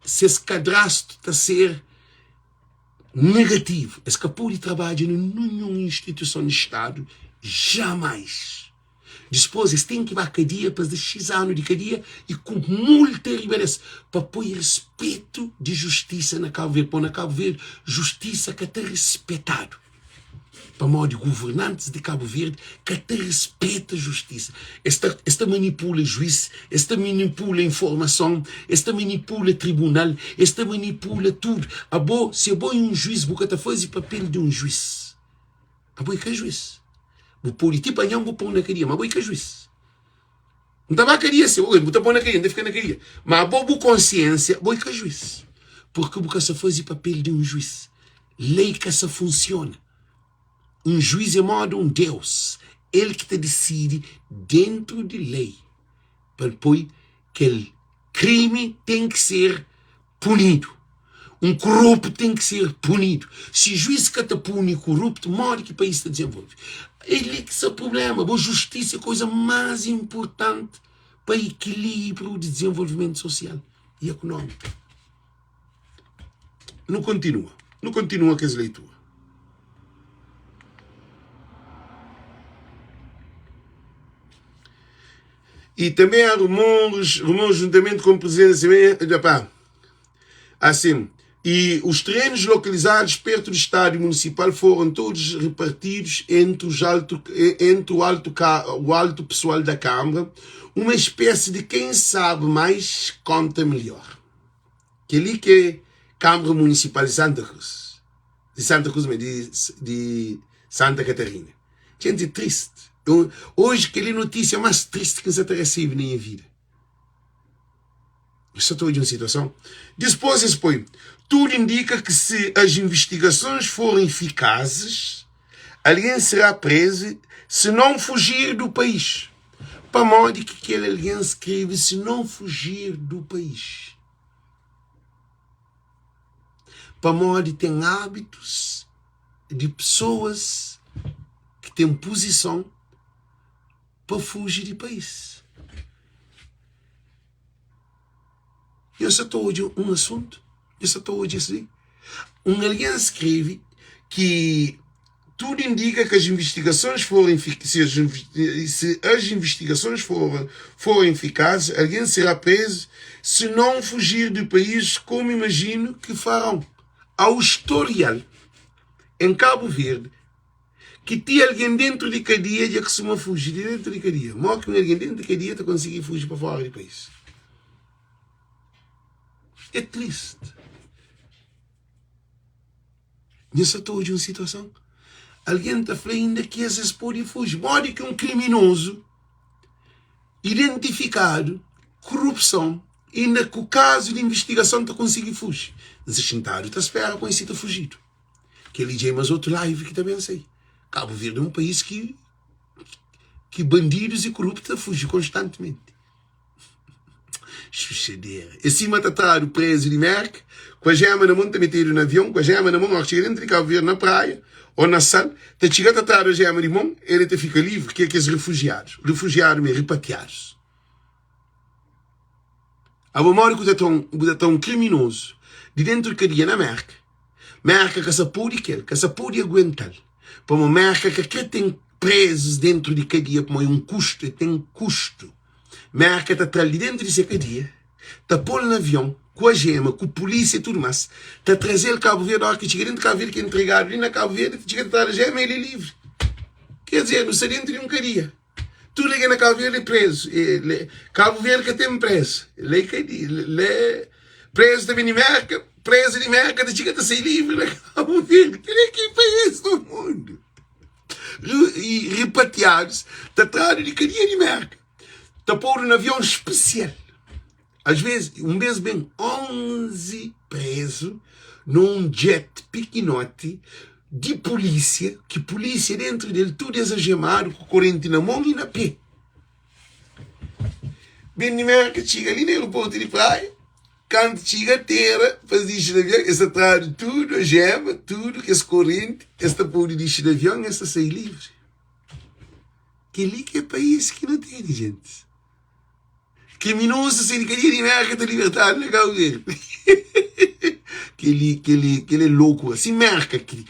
se esse cadastro está a ser negativo, esse capô de trabalho em nenhuma instituição de Estado, jamais. Depois, eles têm que ir à cadeia para de X anos de cadeia e com multa ribeiras para pôr respeito de justiça na Cabo Verde. Pôr na Cabo Verde justiça que está respeitado. Para modo de governantes de Cabo Verde que até respeita a justiça. Esta manipula juiz, esta manipula informação, esta manipula tribunal, esta manipula tudo. Se é bom um juiz, você está fazendo o papel de um juiz. A boi que é juiz. O político não vou pôr na cadeia, mas boi que é juiz. Não está na cadeia, se eu está pôr na cadeia, não fica na cadeia. Mas a boa consciência, boi que é juiz. Porque você faz o papel de um juiz. Lei que essa funciona. Um juiz é modo um Deus. Ele que te decide dentro de lei. Para depois aquele crime tem que ser punido. Um corrupto tem que ser punido. Se o juiz que te pune corrupto, morre que o país se desenvolve. Ele é que esse é o problema. A justiça é a coisa mais importante para o equilíbrio de desenvolvimento social e econômico. Não continua com essa leitura. E também há rumores juntamente com o presidente assim, e os terrenos localizados perto do estádio municipal foram todos repartidos entre o alto pessoal da Câmara, uma espécie de quem sabe mais conta melhor. Que ali que é Câmara Municipal de Santa Cruz, de Santa Catarina. Gente triste. Hoje, aquela notícia mais triste que você está recebendo na minha vida. Isso é toda uma situação. Depois, tudo indica que se as investigações forem eficazes, alguém será preso se não fugir do país. Para modo que aquele alguém escreve se não fugir do país. Para modo que tem hábitos de pessoas que têm posição para fugir do país. Eu só estou hoje um assunto. Eu só estou hoje assim. Alguém escreve que tudo indica que as investigações forem se as investigações forem eficazes, alguém será preso se não fugir do país, como imagino que farão. Ao historial em Cabo Verde que tinha alguém dentro de cadeia e que se uma fugir dentro de cadeia. Morre que alguém dentro de cadeia está conseguindo fugir para fora do país. É triste. Nessa toda uma situação, alguém está falando ainda que esses podem fugir. Pode que um criminoso identificado, corrupção, ainda que o caso de investigação está conseguindo fugir. Nesse sentado está espera para esse fugido. Que ele já mais outro live que também sei. Cabo Verde é um país que bandidos e corruptos fugem constantemente. Xuxadeira. E cima está o preso de Merck, com a gema na mão, está metido no avião, com a gema na mão, chega dentro de Cabo Verde na praia, ou na sala, está chegando atrás da gema de mão, ele fica livre, que é aqueles refugiados. Refugiados mesmo, repatriados. A memória que está um criminoso de dentro de cadeia na Merck, Merck que se pode aguentar. Para uma marca que tem presos dentro de cadeia, como é um custo, tem custo. Marca está atrás de dentro dessa cadeia, está pondo no avião, com a gema, com a polícia e tudo mais, está trazendo Cabo Verde, a hora que chega dentro de Cabo Verde, que é entregado ali na Cabo Verde, chega atrás da gema, ele é livre. Quer dizer, não está dentro de um cadeia. Tu liga na Cabo Verde é preso. Cabo Verde que tem preso. Ele é preso também de Merca, preso de Merca, chega a ser livre na Cabo Verde. Que país do mundo? E repatriados, está atrás de cadeia de Merca. Está pondo no avião especial. Às vezes, um mês bem, 11 presos num jet pequenote de polícia, que polícia dentro dele, tudo exagerado, com corrente na mão e na pé. Bem de Merca, chega ali no aeroporto de praia, quando chega a terra, faz isso de avião, essa traz tudo, a gema, tudo, que essa corrente, esta pode deixar de avião, essa sai livre. Que ali que é país que não tem, gente. criminoso sindicaria de merca da liberdade na Cabo Verde. que ele é louco. Se merca que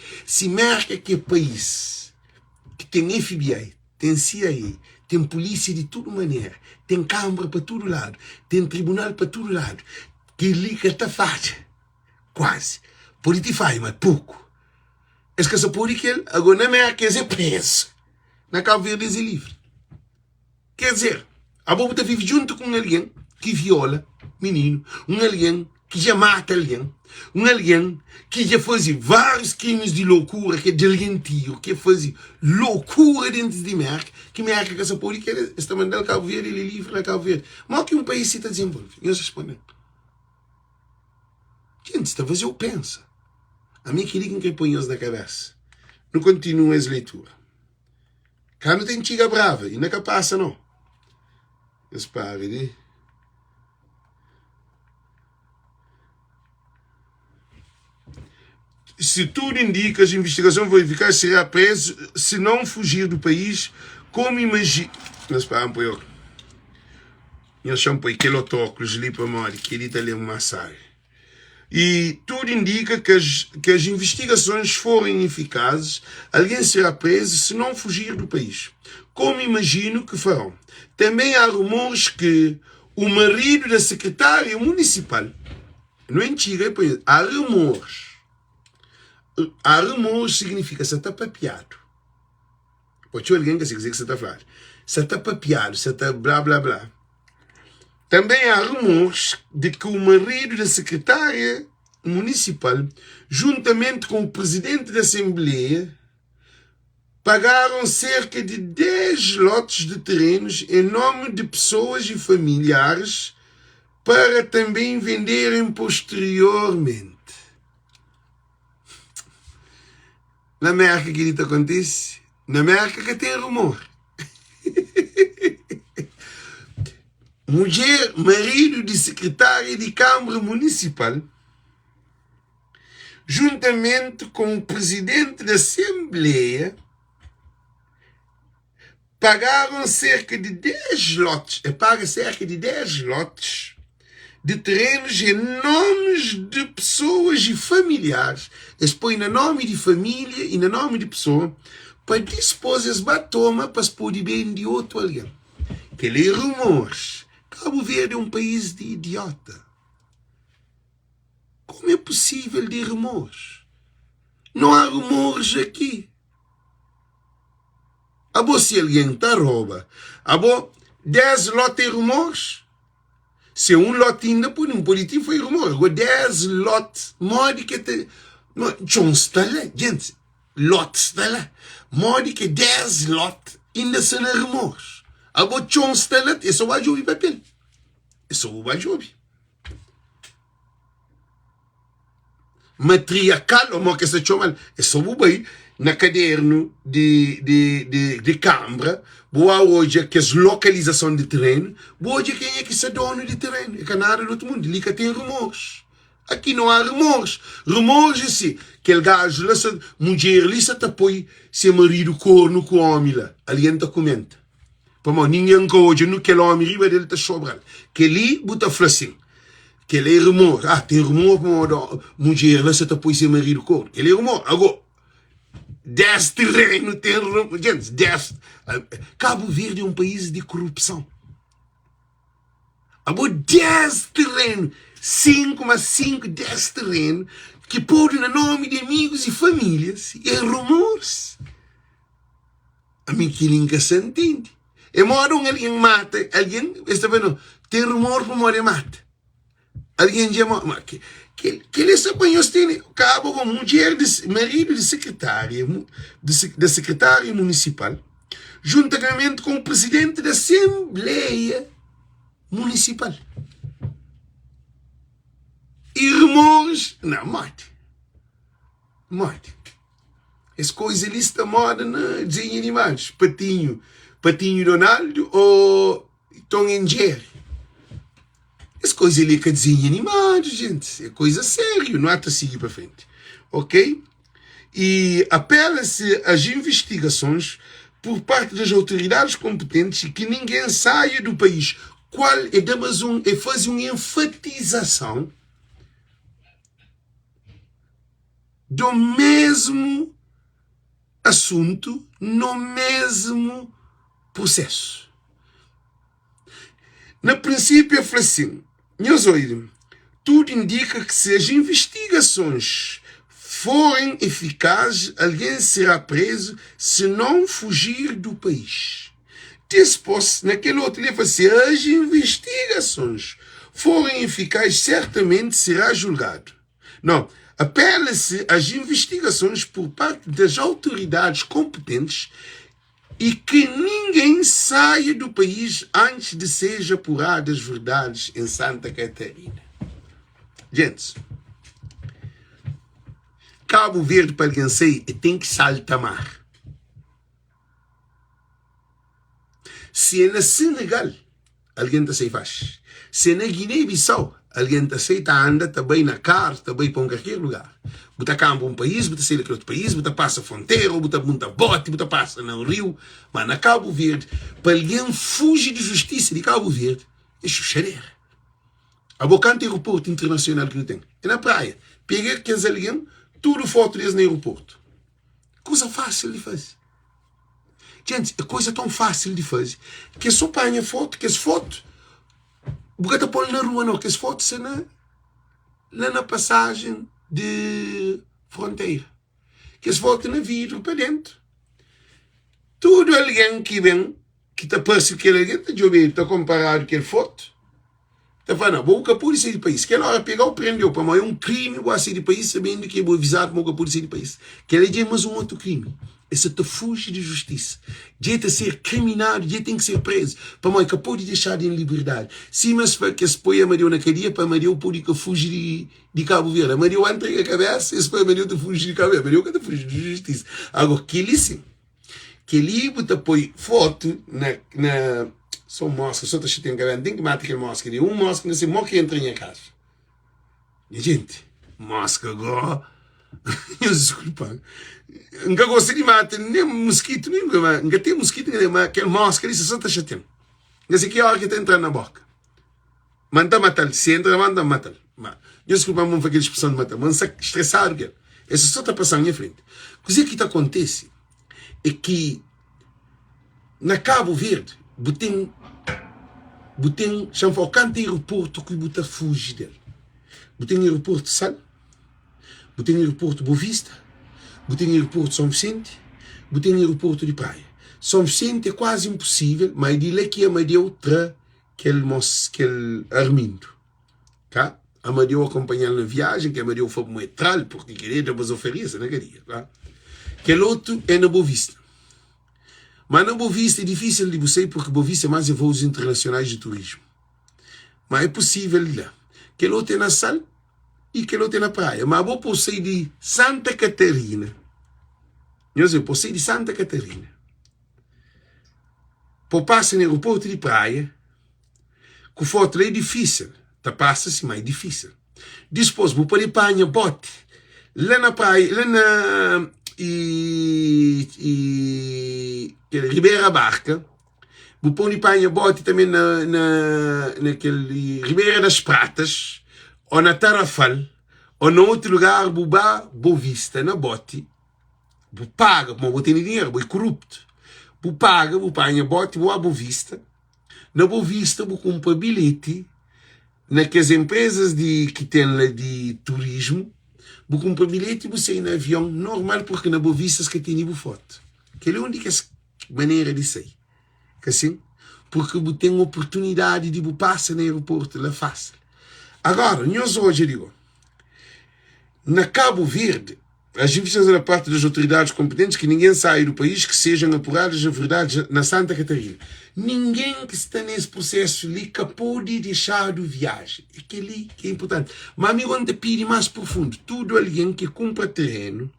é país que tem FBI, tem CIA, tem polícia de toda maneira, tem câmara para todo lado, tem tribunal para todo lado, que ele que está fácil, quase. Pode te fazer, mas pouco. É que só pode que ele, agora na merca é preso. Na Cabo Verde é livre. Quer dizer, a boba vive junto com alguém que viola menino, alguém que já mata alguém, alguém que já faz vários crimes de loucura, que é delinquente, que faz loucura dentro de merca, que merca que essa polícia está mandando Cabo Verde, ele é livre na Cabo Verde. Mas que um país se está desenvolvendo? E eles respondem. Gente, talvez eu pense. A mim que ligam que põe eles na cabeça. Não continuam as leituras. Cá não tem chiga brava, e não é capaz, não. Eles parem, né? Se tudo indica, as investigações vão verificar, será preso se não fugir do país, como imagina. Eles param por eu. Eles chamam por aquele autóculos ali para morrer, que ele está ali um massacre. E tudo indica que as investigações forem eficazes, alguém será preso se não fugir do país. Como imagino que farão. Também há rumores que o marido da secretária municipal, não é antiga, há rumores. Há rumores significa se está papeado. Pode ser alguém que dizer que você está falando. Se está papeado, se está blá blá blá. Também há rumores de que o marido da secretária municipal, juntamente com o presidente da Assembleia, pagaram cerca de 10 lotes de terrenos em nome de pessoas e familiares para também venderem posteriormente. Na América que isso acontece? Na América que tem rumor. Mulher, marido de secretária de Câmara Municipal, juntamente com o presidente da Assembleia, pagaram cerca de 10 lotes, paga cerca de 10 lotes de terrenos em nomes de pessoas e familiares. Eles põem no nome de família e no nome de pessoa para dispor as batomas para se poder bem de outro alguém. Que lê rumores. Cabo Verde é um país de idiota. Como é possível de rumores? Não há rumores aqui. Se alguém está rouba, 10 lotes de rumores. Se um lote ainda por um político foi rumor, agora 10 lotes, morde que te... John está lá, gente, lotes está lá. Morde que 10 lotes ainda são rumores. John está lá, é só o ajubi papel. É só o ajubi. Matriarcal, ou que se chama, é só o bem, na caderno de Câmara, boa hoje que as localização de terreno, boa hoje quem é que se dono de terreno, é canado do outro mundo, ali que tem rumores. Aqui não há rumores. Rumores é assim, aquele gajo lá, mulher ali se tapoi, se marido corno com homem lá, ali não comenta. Para ninguém que hoje, no que homem riba dele está sobrando. Que ali, bota assim. Que ele é rumor. Tem rumor para mulher lá se tapoi, se marido corno. Ele é rumor. Agora, 10 terrenos tem rumor. Gente, 10. Cabo Verde é um país de corrupção. Agora, 10 terrenos. 5,5, 10 terrenos que podem no nome de amigos e famílias. E é rumores. A mim que ninguém se entende. É modo alguém mata. Alguém, está vendo? Tem rumor para morrer mata. Alguém já mata. Que eles apanham, tem cabo com mulher, marido de secretária, da secretária municipal, juntamente com o presidente da Assembleia Municipal. E rumores, não, morte. As coisas ali estão moda na desenho animados. Patinho Donaldo ou Tom and Jerry. As coisas ali que desenho animado, gente. É coisa séria, não há de seguir para frente. Ok? E apela-se às investigações por parte das autoridades competentes e que ninguém saia do país. qual é fazer uma enfatização do mesmo assunto no mesmo processo. No princípio, eu falei assim, meus olhos, tudo indica que se as investigações forem eficazes, alguém será preso se não fugir do país. Depois, naquele outro livro, se as investigações forem eficazes, certamente será julgado. Não, apela-se às investigações por parte das autoridades competentes e que ninguém saia do país antes de seja apuradas as verdades em Santa Catarina. Gente, Cabo Verde, para alguém sair, tem que saltar mar. Se é na Senegal, alguém está sem faz. Se é na Guiné-Bissau, alguém está sem anda também na carta, também para qualquer lugar. Buta campo um país, buta sair daquele outro país, buta passa a fronteira, buta monta bote, buta passa no rio. Mas na Cabo Verde, para alguém fugir de justiça de Cabo Verde, é chuchareira. A bocante aeroporto internacional que não tem. É na praia. Pega aqueles alguém, tudo foto deles no aeroporto. Coisa fácil de fazer. Gente, é coisa tão fácil de fazer que só apanha foto, que as fotos bocata pôr na rua não, que as fotos são lá na passagem de fronteira, que as fotos na vidro para dentro. Tudo alguém que vem, que está parecendo que alguém está de ouvir, está comparado com a foto, está falando, vou que a polícia de país, que ela hora pegar o prendeu, para mim é um crime, vou sair de país, sabendo que eu vou avisar como a polícia de país, que ela é mais um outro crime. Esse te fuge de justiça. Jeito a ser criminado, jeito tem que ser preso. Para mãe, que pode deixar em liberdade. Se mas que se põe a Maria na cadeia, para Maria pode que fuge de Cabo Verde. A Maria entra a cabeça, esse para Maria te fuge de Cabo Verde. Maria que te fuge de justiça. Agora, que ele sim. Que ele te põe foto na só mosca, só te tem cabelo, tem que matar aquele mosca. Mosca, não sei, mosca entra em casa. E gente, mosca agora. Desculpa. Nunca gostei de matar nem mosquito, nem nunca tem mosquito, mas aquele mosca ali, só está chateando. Não sei que hora que está entrando na boca. Manda matar, se entra, manda matar. Desculpa, vamos fazer aquela expressão de matar, mas estressado que essa só está passando à minha frente. O que está acontece é que na Cabo Verde, tem chanfocante aeroporto que bota fugir dele. Tem aeroporto de Sal, tem aeroporto Boa Vista, tem aeroporto São Vicente, tem aeroporto de praia. São Vicente é quase impossível, mas de lá que Amadeu tra aquele Armindo. Tá? Amadeu acompanhando na viagem, que Amadeu foi metral, porque queria dar as oferências, não queria. Tá? Aquele outro é na Boa Vista. Mas na Boa Vista é difícil de você, porque Boa Vista é mais voos internacionais de turismo. Mas é possível ir lá. Aquele outro é na Sal e aquele outro é na praia. Mas vou por sair de Santa Catarina. Eu sei, por sair de Santa Catarina. Por passar no aeroporto de praia, com foto é difícil. Tá passa-se, mas é difícil. Depois, vou para apanhar bote. Lá na praia, lá na Ribeira Barca, vou pôr apanhar bote também naquele Ribeira das Pratas, ou na Tarrafal, ou em outro lugar, vou Boa Vista, na bote, vou paga, mas vou ter dinheiro, vou corrupto. Vou paga, vou apanhar bote, vou a Boa Vista. Na Boa Vista, vou comprar bilhete naquelas empresas que tem lá de turismo. Vou comprar bilhete e vou sair no avião normal, porque na Boa Vista que tem foto. Que é a única maneira de sair. Que assim, porque eu tenho oportunidade de passar no aeroporto lá fácil. Agora, nós hoje digo, na Cabo Verde, as investigações da parte das autoridades competentes, que ninguém saia do país, que sejam apuradas as verdades na Santa Catarina. Ninguém que está nesse processo ali que pode deixar de viagem. É aquele que é importante. Mas a mim, quando pede mais profundo, tudo alguém que compra terreno,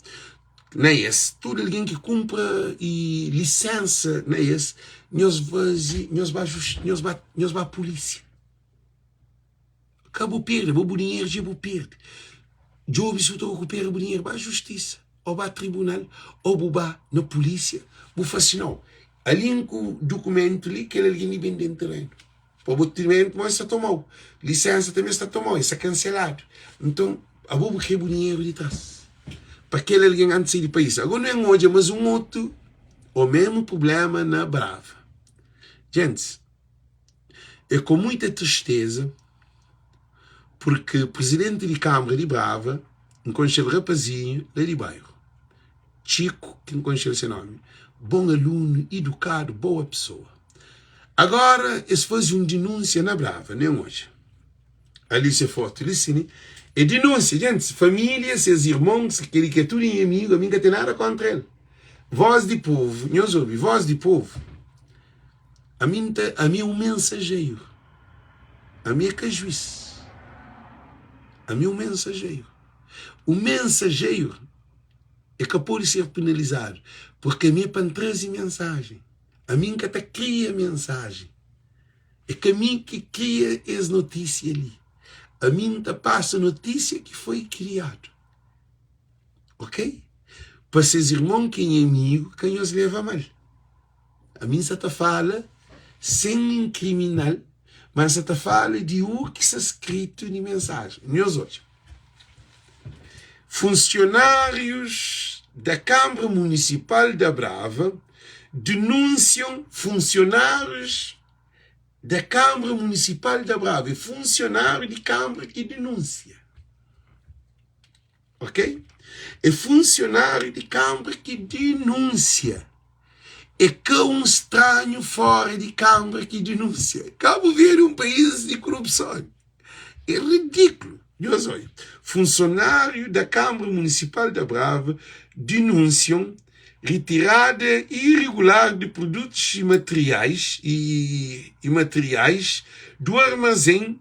não é esse, tudo alguém que compra e licença, não é esse, nós vai a polícia. Acabou perder, vou o dinheiro, já vou perder. Eu se eu recupero o dinheiro para a justiça, ou para o tribunal, ou para na polícia, vou fazer não. Ali com o documento ali que ele alguém vende terreno. O abatimento mas está tomado. Licença também está tomado, isso é cancelado. Então, a bobo que é dinheiro de trás. Para aquele alguém antes de sair do país. Agora não é hoje, mas um outro, o mesmo problema na Brava. Gente, é com muita tristeza, porque o presidente de Câmara de Brava, um conselho rapazinho, lá de bairro, Chico, que não conhece esse nome, bom aluno, educado, boa pessoa. Agora, eles fazem uma denúncia na Brava, nem hoje. Ali se forte, listen, e denúncia, gente, família, seus irmãos, aquele que é tudo inimigo, a mim não tem nada contra ele. Voz de povo, nós ouvimos, voz de povo. A mim é um mensageiro. A mim é cajuiz. A mim é um mensageiro. O mensageiro é capaz de ser penalizado, porque a mim é para trazer mensagem. A mim que até cria mensagem. É que a mim que cria as notícias ali. A mim te passa notícia que foi criado. Ok? Para seus irmãos, quem é amigo, quem os leva a mal. A mim só te fala sem criminal, mas só te fala de o que está escrito em mensagem. Meus hoje. Funcionários da Câmara Municipal da Brava denunciam funcionários da Câmara Municipal da Brava. É funcionário de Câmara que denuncia. Ok? É funcionário de Câmara que denuncia. É que um estranho fora de Câmara que denuncia. Cabo Verde é um país de corrupção. É ridículo. Olha, funcionários da Câmara Municipal da Brava denunciam retirada irregular de produtos e materiais do armazém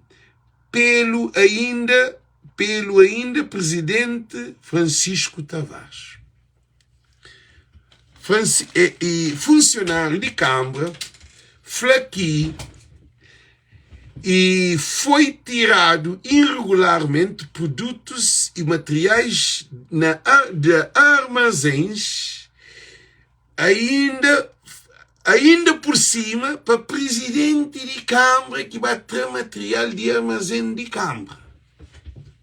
pelo ainda presidente Francisco Tavares. Funcionário de Câmara flaqueou e foi tirado irregularmente produtos e materiais de armazéns, ainda por cima, para presidente de Câmara que vai ter material de armazém de Câmara.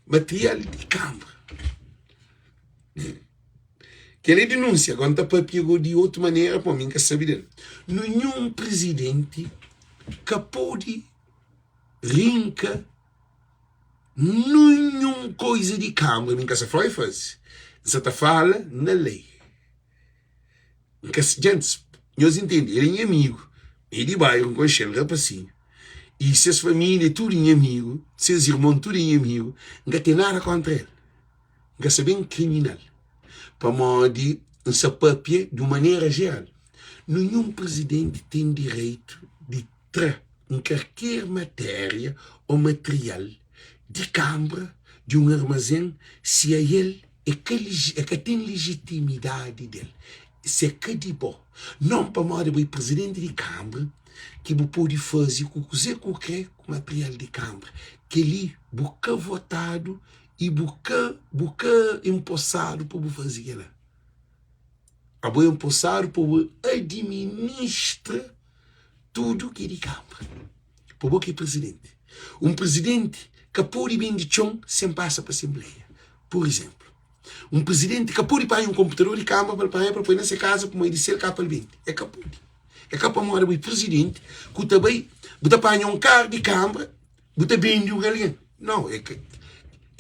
Material de Câmara. Que ele denuncia, agora para pegou de outra maneira, para mim que sabe dele. Nenhum presidente que pode rinca nenhuma coisa de Câmara, nem que se faz. Você está fala na lei. Gente, nós entendemos, ele é amigo, ele vai com conselho, rapacinho. E suas famílias, tudo em amigo, seus irmãos, tudo em amigo, não tem nada contra ele. Não é bem criminal. Para modo de de maneira geral. Nenhum presidente tem direito de ter em qualquer matéria ou material de Câmara, de um armazém, se é ele é que tem legitimidade dele. Se é que de bom. Não para modo de presidente de Câmara que pode fazer qualquer material de Câmara. Que ele busca votado e busca empossado para fazer lá. A boa empossado para administrar tudo que é de Câmara. Para o que é presidente. Um presidente que pode bem de chão sem passa para a Assembleia. Por exemplo. Um presidente que pode pagar um computador de Câmara para pôr nessa casa para ele ser capaz de bem. É capaz. É capaz de morar o presidente que também pagar um carro de Câmara bem de alguém. Não, é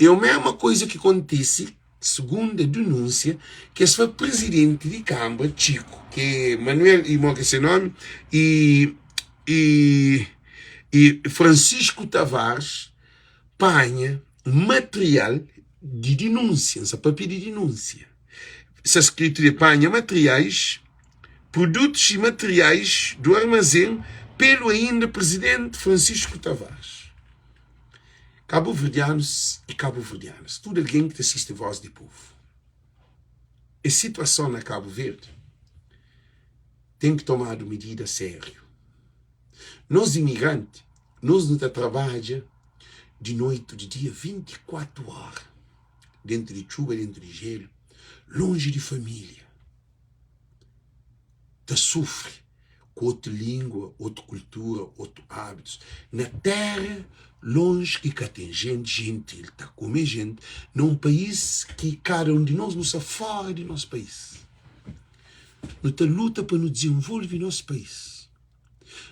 a mesma coisa que acontece, segundo a denúncia, que esse foi presidente de Câmara, Chico, que é Manuel, que esse nome, e Francisco Tavares, panha material de denúncia, essa papel de denúncia. Essa escritura de panha materiais, produtos e materiais do armazém pelo ainda presidente Francisco Tavares. Cabo-verdianos e cabo-verdianas, tudo alguém que assiste Voz de Povo. A situação na Cabo Verde tem que tomar medida sério. Nós imigrantes, nós não trabalhamos de noite, de dia, 24 horas, dentro de chuva, dentro de gelo, longe de família. Sofre com outra língua, outra cultura, outros hábitos. Na terra, longe que cá tem gente gentil, está a comer gente, num país que cada um de nós não está fora do nosso país. Não está luta para nos desenvolver nosso país.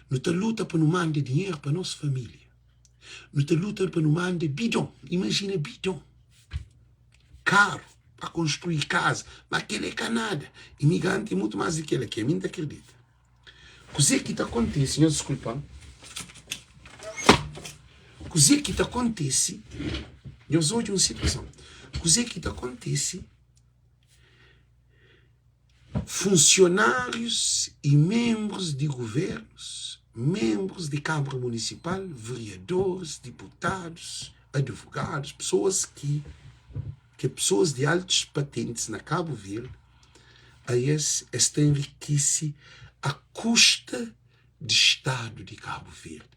Não está luta para nos mandar dinheiro para nossa família. Não está luta para nos mandar bidão. Imagina bidão. Caro para construir casa. Mas aquele é canada. Imigrante é muito mais do que ele aqui. A mim acredita. Coisa que está acontecendo, senhor, desculpa. Coisa que está acontecendo. Eu sou de uma situação. Coisa que está acontecendo. Funcionários e membros de governos, membros de Câmara Municipal, vereadores, deputados, advogados, pessoas pessoas de altas patentes na Cabo Verde, estão enriquecidas à custa do Estado de Cabo Verde.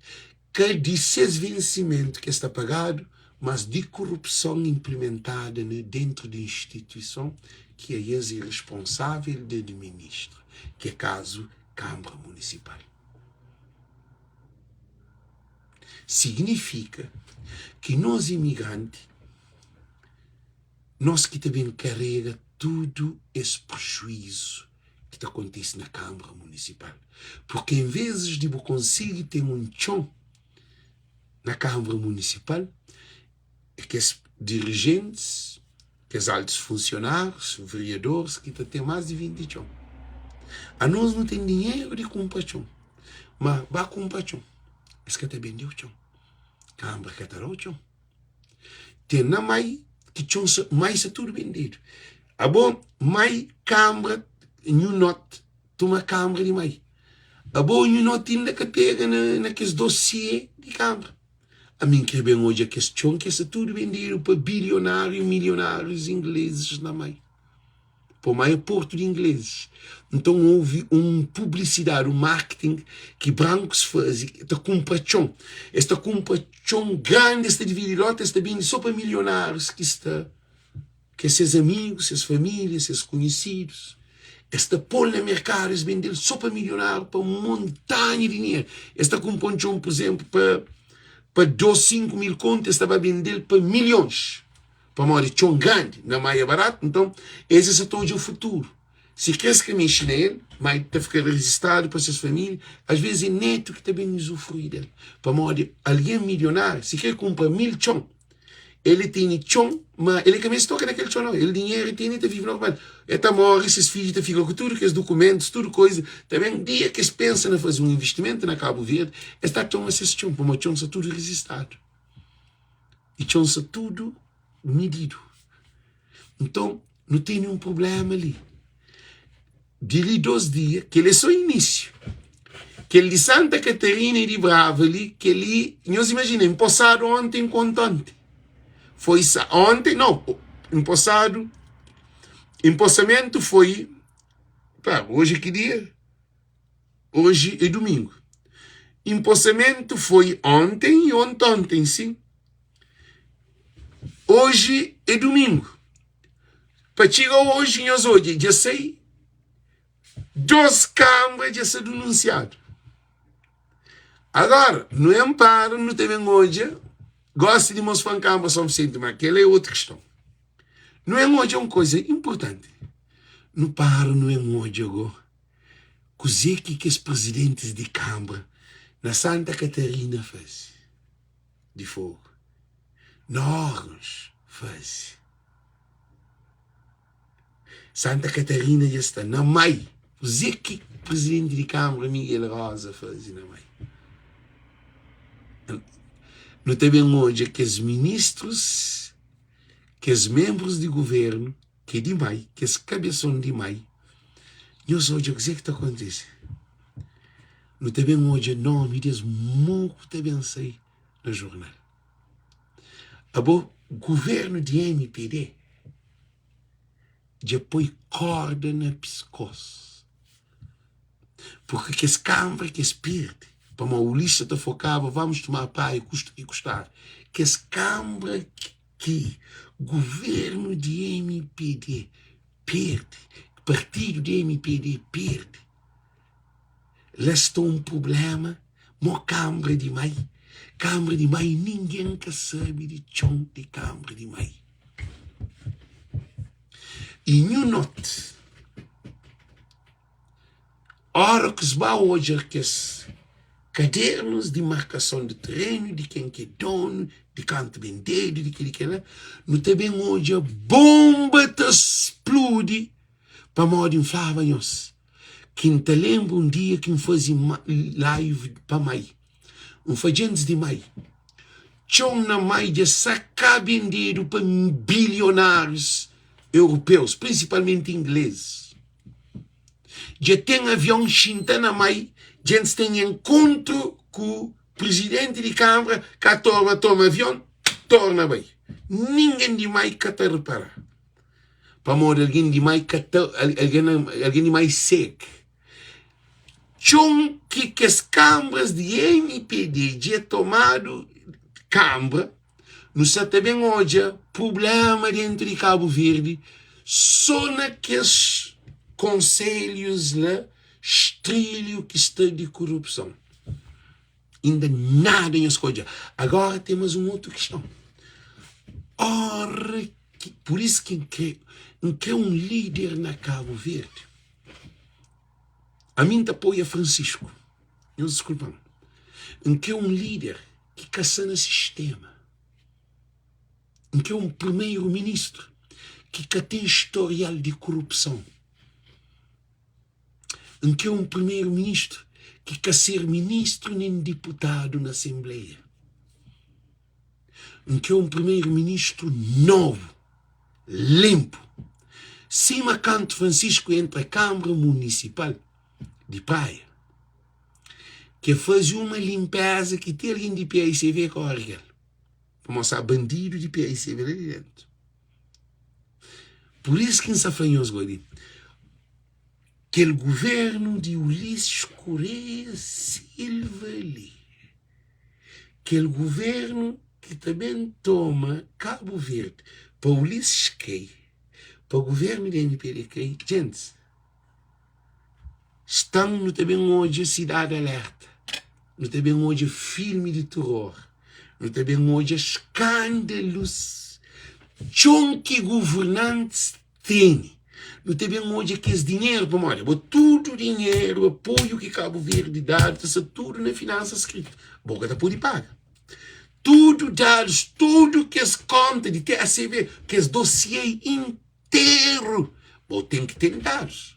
Que de seus vencimentos que está pagado, mas de corrupção implementada dentro da instituição que é responsável do ministro, que é caso Câmara Municipal. Significa que nós imigrantes, nós que também carrega tudo esse prejuízo que está acontecendo na Câmara Municipal. Porque em vez de eu conseguir ter um chão na Câmara Municipal, é que os dirigentes, que os altos funcionários, vereadores, que têm mais de 20 chão. A nós não tem dinheiro de comprar chão. Mas vai comprar chão. Esse que também deu chão. Câmara que está o chão. Tem na mai que chão mais é tudo vendido. A bom, mai Câmara, New Not, toma Câmara de mai. A bom, New Not ainda que pega naqueles dossiês de Câmara. A mim que bem hoje a questão que é tudo vendido para bilionários, milionários ingleses na mai. Para o maior porto de ingleses. Então houve publicidade, marketing que brancos fazem. Esta compra chão. Esta compra chão grande, esta dividilota, esta bem só para milionários que seus amigos, seus famílias, seus conhecidos. Esta pôr no mercado, eles vendem só para milionários, para uma montanha de dinheiro. Esta compra chão, por exemplo, para 2, 5 mil contas, estava a vender para milhões. Para uma hora chão grande, não é barato. Então, esse é todo o futuro. Se quer que mexe nele, mas está ficar registrado para suas famílias, às vezes é neto que também usufrui dele. Para uma hora, alguém milionário, se quer comprar 1000 chão, ele tem chão, mas ele também se toca naquele chão, não. Ele dinheiro tem, ele vive normal. Ele morre, esses filhos ficam com tudo, aqueles documentos, tudo coisa. Também, dia que eles pensam em fazer um investimento na Cabo Verde, está chão esses chão, para uma chão está tudo registrado. E chão está tudo medido. Então, não tem nenhum problema ali. De 2 dias, que ele é só o início. Que ele de Santa Catarina e de Brava ali, que ele, nós imaginemos, passado ontem quanto ontem. Foi ontem, não, empossamento foi, hoje que dia? Hoje é domingo. Empossamento foi ontem e ontem, sim. Hoje é domingo. Para chegar hoje, nós hoje, já sei, 2 câmaras já são denunciadas. Agora, no amparo, não tem hoje, gosta de mostrar a câmara suficiente, mas aquela é outra questão. Não é hoje uma coisa importante. Não paro, não é hoje agora. Coisa que os presidentes de câmara na Santa Catarina fazem de fogo. Nós faz. Santa Catarina já está na mai. O que o presidente de Câmara, Miguel Rosa, faz na mai. Não tem bem hoje que os ministros, que os membros de governo, que é de mai, que os cabeções de mai, eu sou hoje o que está acontecendo. Não tem bem hoje nome deles muito bem sei no jornal. O governo de MPD já põe corda na pescoço. Porque que as câmaras que as perdem, para uma Ulissa te focava, vamos tomar pá e custar. Que as câmaras que governo de MPD perde, partido de MPD perde, lá está um problema, uma Câmara de Mai. Câmara de Mai, ninguém que sabe de chão de Câmara de Mai. E não note, hora que se vai hoje que os cadernos de marcação de terreno, de quem que é dono, de canto vendido, de que lá, não também hoje a bomba te explode para modo inflava nós. Quem te lembra um dia que fazia live para Mai, fazendo de Mai, tinham na Mai de sacar vendido para bilionários europeus, principalmente ingleses. Já tem avião chinta na Mai, gente tem encontro com o presidente de Câmara, que toma avião, torna bem. Ninguém de Mai que te repara. Para morrer alguém de Mai alguém de Mai seco. Chão que as câmaras de MPD já tomado Câmara, não se também hoje problema dentro de Cabo Verde, só naqueles conselhos lá, estrilho que está de corrupção. Ainda nada em escolha. Agora temos uma outra questão. Ora, por isso que é um líder na Cabo Verde. A mim te apoia Francisco. Eu desculpa. Em que é um líder que caça no sistema. Em que é um primeiro-ministro que tem historial de corrupção. Em que é um primeiro-ministro que quer ser ministro nem deputado na Assembleia. Em que é um primeiro-ministro novo, limpo. Cima canto Francisco entra a Câmara Municipal de Praia, que faz uma limpeza que tem alguém de PICV com a Ariel. Para mostrar bandido de PICV ali dentro. Por isso que nos fanhos agora. Que o governo de Ulisses Correia Silva ali, que o governo que também toma Cabo Verde para Ulisses Key, para o governo da NPD, gente, estamos também hoje Cidade Alerta, não também hoje filme de terror, não também hoje escândalos, que governantes têm. Não tem bem hoje que esse dinheiro, olha, tudo dinheiro, apoio que Cabo Verde dá, tudo na finança escrita. Boca da pode pagar. Tudo dados, tudo que as contas de TACV, que esse dossiê inteiro, tem que ter dados.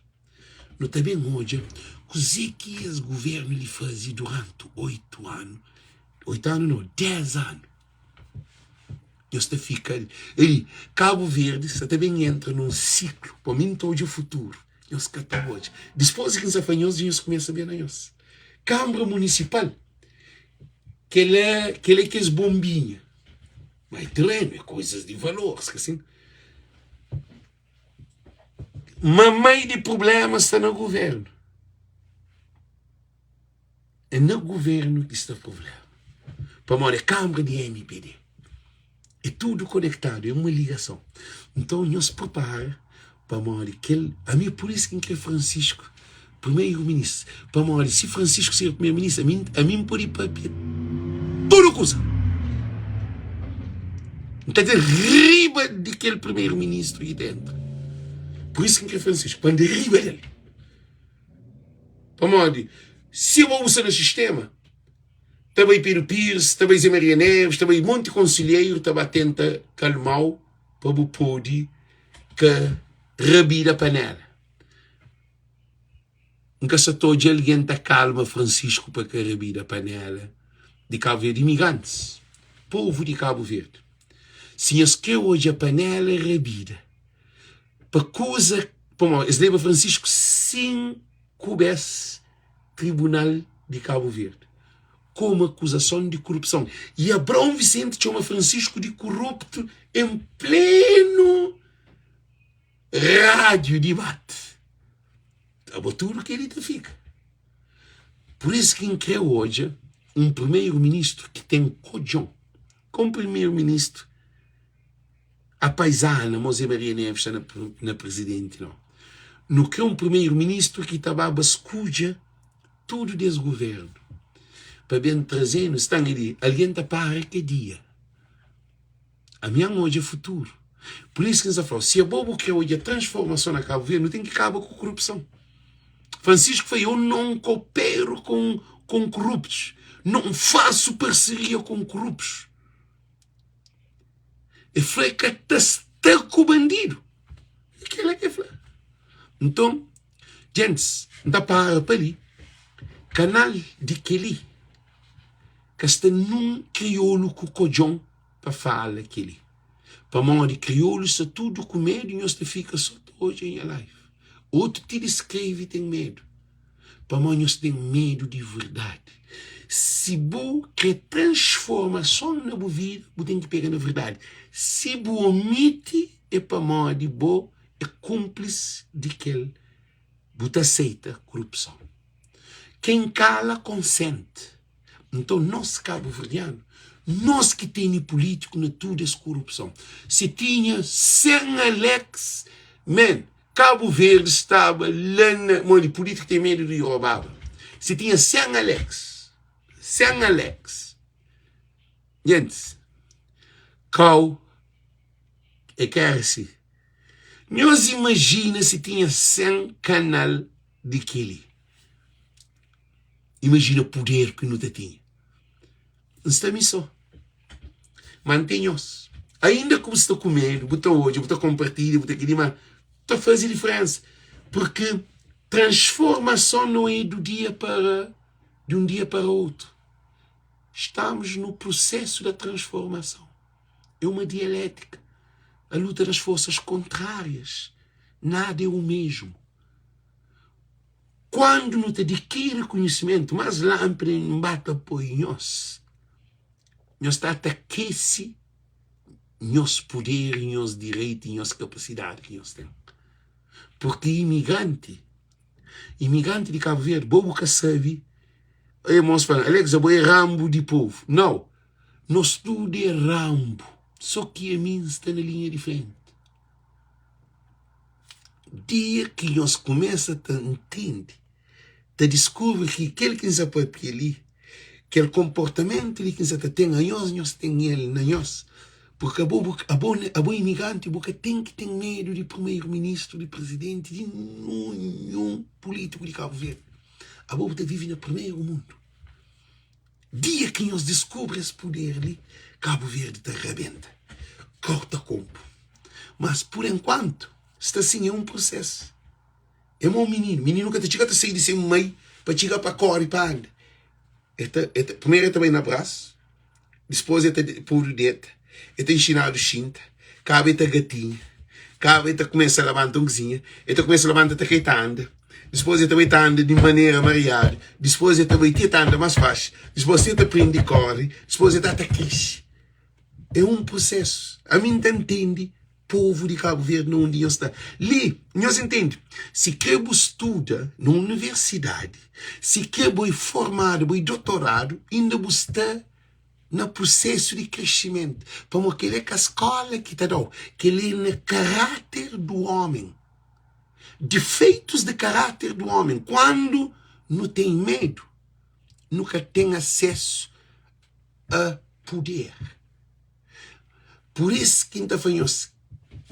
Não tem bem hoje, o que esse governo lhe fazia durante 8 anos, 10 anos. Você fica ali. Cabo Verde, você também entra num ciclo, para mim, todo o futuro. Nós catamos hoje. Depois que nos afanhamos, nós começamos a ver na nós. Câmara Municipal, que é as bombinhas. Mas terreno, é coisas de valor, assim. Mamãe de problemas está no governo. É no governo que está o problema. Para morrer, Câmara de MPD. É tudo conectado, é uma ligação. Então, nós preparamos para morrer. A mim, por isso que é Francisco, primeiro-ministro. Para morrer, se Francisco ser primeiro-ministro, a mim pode ir para tudo coisa. Então, derriba daquele primeiro-ministro aí dentro. Por isso que é Francisco, para derriba dele. Para morrer, se eu vou usar o sistema, também Pedro Pires, também Zé Maria Neves, também um monte de conselheiro, também tenta calmar para o poder que rabir a panela. Nunca se todo alguém está calma Francisco para que rabir a panela de Cabo Verde, imigrantes, povo de Cabo Verde. Se eles querem hoje a panela rabida, para coisa, eles levam Francisco sem coubesse Tribunal de Cabo Verde. Como acusação de corrupção. E Abrão Vicente chama Francisco de corrupto em pleno rádio debate. Estava tudo que ele fica. Por isso que quer hoje um primeiro-ministro que tem cojão. Como primeiro-ministro, a paisana, José Maria Neves, na presidente, não. No que um primeiro-ministro que estava a bascuja tudo desgoverno. Para bem trazendo, estão ali, alguém está para que dia. A minha hoje é futuro. Por isso que eles falam, se a bobo que hoje a transformação na Cabo Verde, não tem que acabar com a corrupção. Francisco foi, eu não coopero com corruptos. Não faço parceria com corruptos. E foi que está com o bandido. Aquilo é que foi. Então, gente, dá para ali. Canal de Kelly. Que está num crioulo com o cojão para falar aquele. Para mão de crioulo, está tudo com medo e nós fica só hoje em live. Outro te escreve e tem medo. Para mão nós tem medo de verdade. Se você quer transformação na sua vida, você tem que pegar na verdade. Se você omite, é para mão de você, é cúmplice de que você aceita corrupção. Quem cala, consente. Então, nós, cabo-verdianos, nós que temos político na tudo essa corrupção. Se tinha 100 Alex, Cabo Verde estava lá na... Mano, político tem medo de roubar. Se tinha 100 Alex, gente, qual é que era assim? Nós imagina se tinha 100 canal de Kelly. Imagina o poder que não tinha. Está só. Mantenha-se. Ainda que você está comendo, você hoje, você compartilha, você quer mas está fazendo diferença. Porque transformação não é de um dia para outro. Estamos no processo da transformação. É uma dialética. A luta das forças contrárias. Nada é o mesmo. Quando não te adquire conhecimento, mas lá não bate apoio nós está a aquecer nosso poder, nosso direito e nossa capacidade que nós temos. Porque imigrante de Cabo Verde, bobo que sabe, aí nós falamos, Alex, é Rambo de povo. Não, nós tudo é Rambo, só que a mim está na linha de frente. Dia que nós começamos a entender, a descobrir que aquele que nos apoia ali, aquele comportamento que você tem a nós tem ele na nós. Porque a boa imigrante tem que ter medo de primeiro-ministro, de presidente, de nenhum político de Cabo Verde. A boa vive no primeiro mundo. Dia que nós descobrimos esse poder ali, Cabo Verde te arrebenta. Corta compo. Mas por enquanto, está assim, é um processo. É um menino que chega a sair de ser meio para chegar para a cor e para andar. Primeiro também no braço, depois pôr o dedo, ensinado cinta, cabe a gatinha, cabe a começar a levantar um cozinha, começa a levantar a reitanda, depois também anda de maneira variada, depois também anda mais fácil, depois aprende a correr, depois está a crescer. É um processo. A mim entende, povo de Cabo Verde, não onde nós está. Ali, nós entendemos. Se quer estuda na universidade, se quer formado, doutorado, ainda está no processo de crescimento. Para aquele que a escola que está dando, que ele é no caráter do homem. Defeitos de caráter do homem. Quando não tem medo, nunca tem acesso a poder. Por isso que então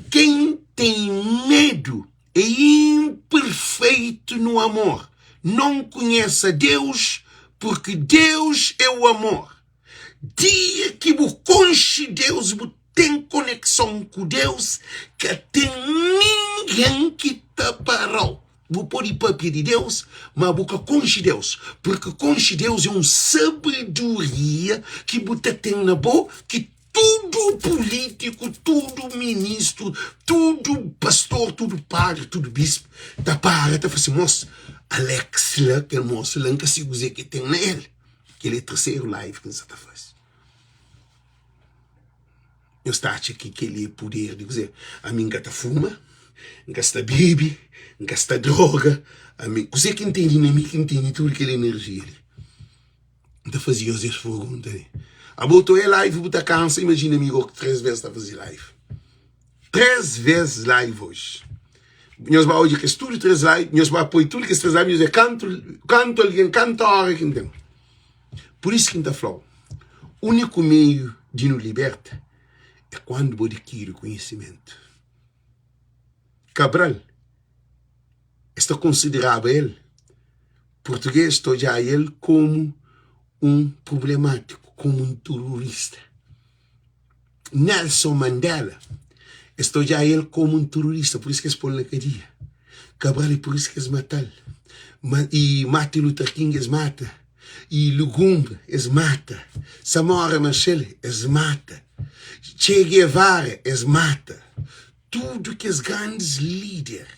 quem tem medo é imperfeito no amor. Não conhece a Deus, porque Deus é o amor. Dia que você conhece Deus, você tem conexão com Deus, que tem ninguém que te parou. Você pode ir para de Deus, mas você conhece Deus. Porque conhece Deus é uma sabedoria que você tem na boca, que tudo político, tudo ministro, tudo pastor, tudo padre, tudo bispo, tá para, tá assim, moço, Alex lá, aquele moço lá, que se usa que tem nele, que ele é terceiro live que você tá fazendo. Eu estou aqui que ele é poder de dizer, a mim gasta fuma, gasta bebe, gasta droga, a mim, você que entende na mim, que entende tudo aquela energia ali. Então fazia os esforços, né? A botou é live, botou cansa, imagina amigo que 3 vezes está a fazer live. 3 vezes live hoje. nós vamos hoje que estudo três lá, nós vamos apoiar tudo que três lá, nós canto alguém, canta a hora que tem. Por isso que está falando, o único meio de nos libertar é quando você adquire o conhecimento. Cabral, está considerado ele, português, estou já ele como um problemático, como um terrorista. Nelson Mandela, estou já ele como um terrorista, por isso que eles põem na cadeia. Cabral, por isso que eles matam. E Martin Luther King eles matam. E Lugumba eles matam. Samora Machel eles matam. Che Guevara eles matam. Tudo que os grandes líderes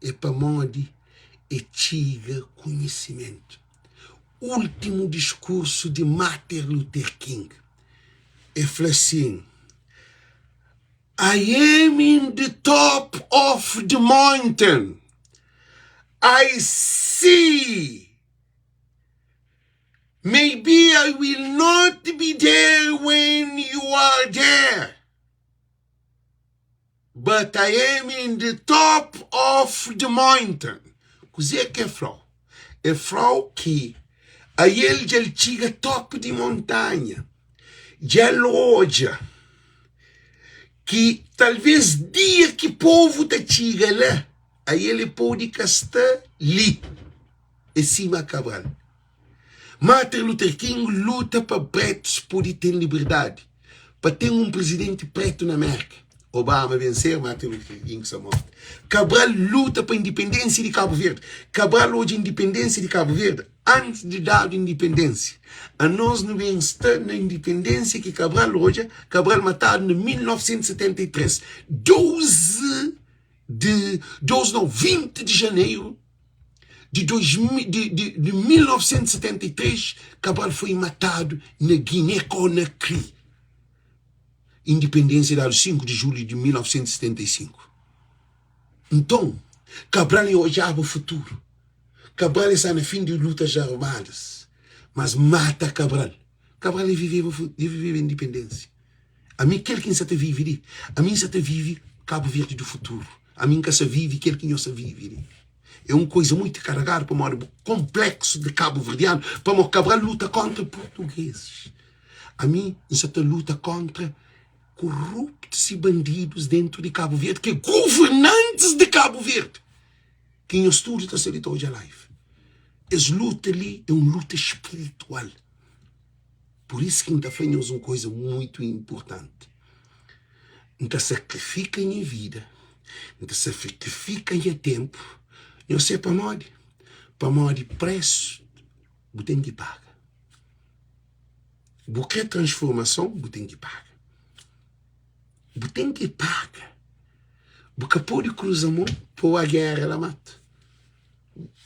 é para modi é tiga conhecimento. Último discurso de Martin Luther King é assim: I am in the top of the mountain. I see. Maybe I will not be there when you are there. But I am in the top of the mountain. Cos'è che è flow? É flow que a ele já chega top de montanha. Já loja. Que talvez dia que o povo te chega lá, aí ele pode castar ali, em cima Cabral. Martin Luther King luta para pretos poderem ter liberdade, para ter um presidente preto na América. Obama vencer, Martin Luther King se morre. Cabral luta para a independência de Cabo Verde. Cabral hoje a independência de Cabo Verde, antes de dar a independência. A nós não vem estar na independência que Cabral hoje, Cabral matado em 1973. 20 de janeiro de 1973, Cabral foi matado na Guiné-Conakry. Independência dado 5 de julho de 1975. Então, Cabral olhava o futuro. Cabral está no fim de lutas armadas, mas mata Cabral. Cabral viveu a independência. A mim, quem se vive, a mim se vive Cabo Verde do futuro. A mim que se vive, quem que se vive. É uma coisa muito carregada para o complexo de Cabo Verdeano, para o Cabral luta contra portugueses. A mim, se luta contra corruptos e bandidos dentro de Cabo Verde, que governantes de Cabo Verde. Quem estuda está sendo hoje a live. Essa luta ali é uma luta espiritual. Por isso que ainda fazemos uma coisa muito importante. Ainda sacrifica em vida, ainda sacrifica em tempo. Eu sei para modi preço, você tem que pagar. Você quer transformação, você tem que pagar. Você tem que pagar. Você pode cruzar a mão, pôr a guerra, ela mata.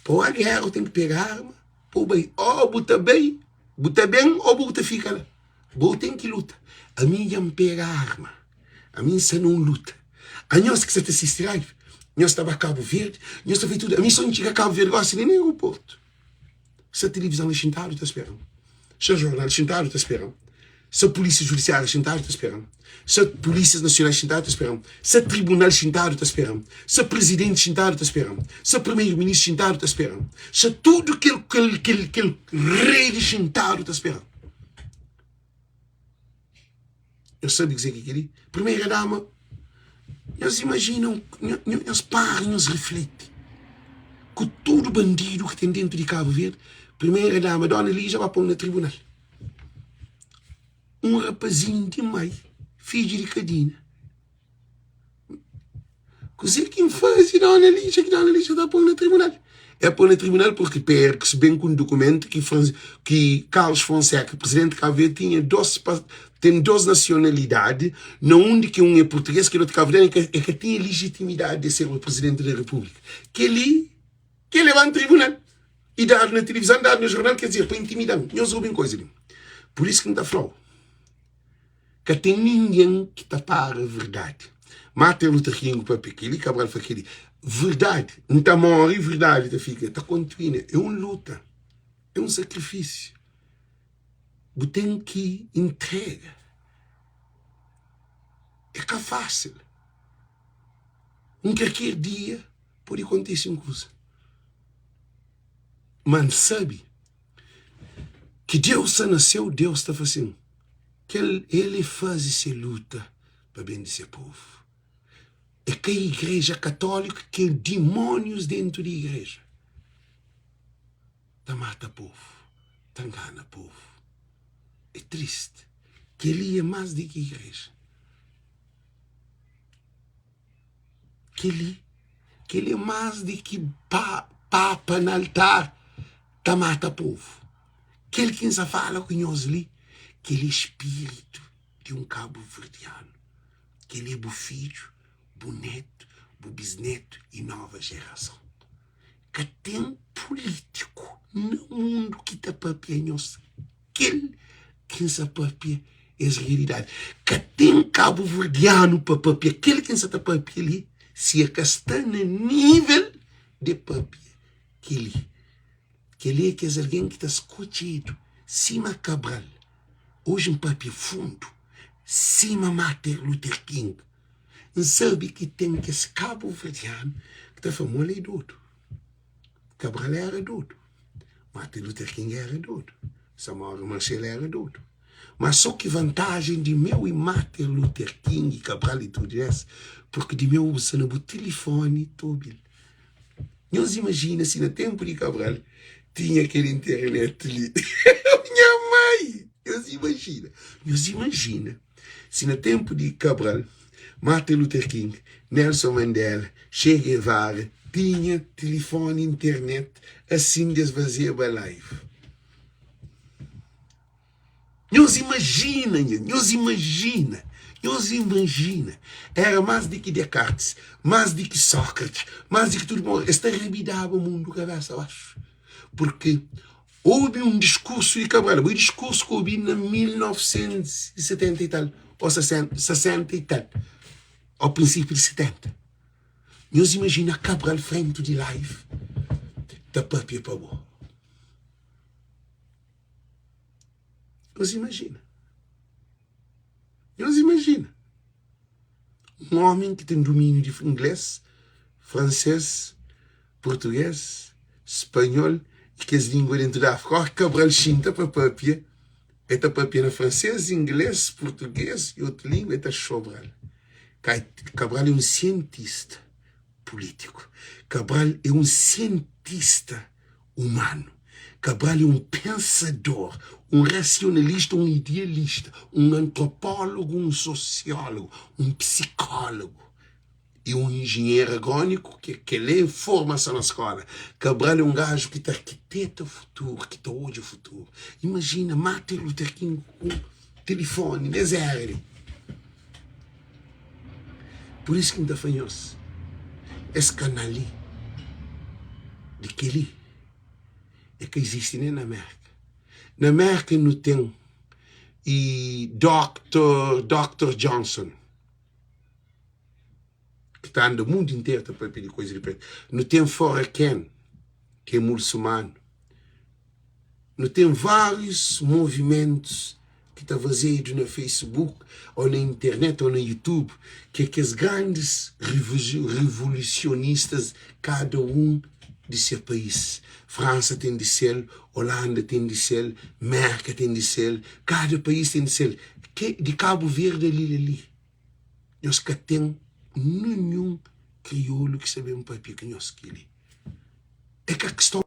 Pôr a guerra, tem que pegar a arma, pôr bem. Ou você bem, ou você fica lá. Você tem que lutar. A minha não pega a arma. A minha não luta. A nós que você está assistindo live, nós estava a Cabo Verde, nós estava tudo. A mim só não chega a Cabo Verde, gosta nem no aeroporto. Se a televisão é sentada, está esperando. Se o jornal é sentado, está esperando. Se a polícia judiciária é sentada, está esperando. Se a polícia nacional é sentada, está esperando. Se a tribunal é sentado, está esperando. Se a presidente é sentado, está esperando. Se a primeiro-ministro é sentado, está esperando. Se tudo aquele rei é sentado, está esperando. Eu sei dizer que queria. Primeira dama, eles imaginam, eles param, eles refletem. Com todo bandido que tem dentro de Cabo Verde, primeira dama, Dona Lígia, vai pôr no tribunal. Um rapazinho de mãe, filho de Cadina. Coisa que faz e Dona Lígia, que Dona Lígia está pôr no tribunal. É pôr no tribunal porque perca-se bem com um documento que Carlos Fonseca, presidente de Cabo Verde, tem 12 nacionalidades, não onde que um é português, que é outro Cabo Verde, é que tem legitimidade de ser o presidente da República. Que ele vai no tribunal e dá na televisão, dá no jornal, quer dizer, para intimidar. Nós ouvimos coisa ali. Por isso que não está falando. Que tem ninguém que tapar a verdade. Martin Luther King, papai, aquele Cabral foi aquele. Verdade. Não está morrendo, verdade, tá fica. Está contínua. É uma luta. É um sacrifício. Você tem que entrega. É que é fácil. Qualquer dia, pode acontecer uma coisa. Mas sabe que Deus nasceu, Deus está fazendo. Que ele faz essa luta para bendizer o povo. É que a igreja católica tem demônios dentro da igreja. Tá mata o povo, tá engana o povo. É triste. Que ele é mais do que a igreja. Que ele é mais do que papa no altar, tá mata o povo. Que ele quem fala com nós ali, que ele é espírito de um cabo-verdiano. Que ele é o filho, o neto, o bisneto e nova geração. Que tem político no mundo que está papia nós. Aquele que se papia é a realidade. Que tem cabo-verdiano para papia. Aquele que se está papia ali, se é que está no nível de papia. Que ele é que é alguém que está escutando. Cima Cabral. Hoje um papia fundo. Cima Martin Luther King. Sabe que tem que esse cabo-verdiano que está famoso e doido. Cabral era doido. Martin Luther King era doido. Samora Machel era doido. Mas só que vantagem de meu e Martin Luther King e Cabral e tudo isso, porque de meu usando o telefone tóbil. Nós imagina se no tempo de Cabral tinha aquele internet ali. Minha mãe! Nós imagina se no tempo de Cabral, Martin Luther King, Nelson Mandela, Che Guevara, tinha telefone, internet, assim desvazia a live. Nós imagina. Era mais do que Descartes, mais do que Sócrates, mais do que tudo bom. Esta rebidava o mundo cabeça abaixo. Porque houve um discurso de Cabral, o discurso que houve em 1970 e tal, ou 60 e tal, ao princípio de 70. Nós imagina Cabral frente de live, da papia para boa. Nós imagina. Um homem que tem domínio de inglês, francês, português, espanhol, e que as línguas dentro da África. Cabral chinta para papia. Esta papia na francês, inglês, português e outra língua, esta Cabral. Cabral é um cientista político. Cabral é um cientista humano. Cabral é um pensador, um racionalista, um idealista, um antropólogo, um sociólogo, um psicólogo e um engenheiro agrônico que lê formação na escola. Cabral é um gajo que arquiteta o futuro, que olha o futuro. Imagina, Martin Luther King com telefone, deserto. Por isso que me dá fanhoso. Esse canal ali, de que ali, é que existe nem na América. Na América não tem e Dr. Johnson, que está no mundo inteiro para pedir coisa de preto. Não tem Farrakhan, que é muçulmano. Não tem vários movimentos que estão vazios no Facebook, ou na internet, ou no YouTube, que é que os grandes revolucionistas, cada um de seu país. França tem de ser, Holanda tem de ser, América tem de ser, cada país tem de ser. De Cabo Verde ali. Nós que tem nenhum crioulo que sabemos para que nós que ali. É que a questão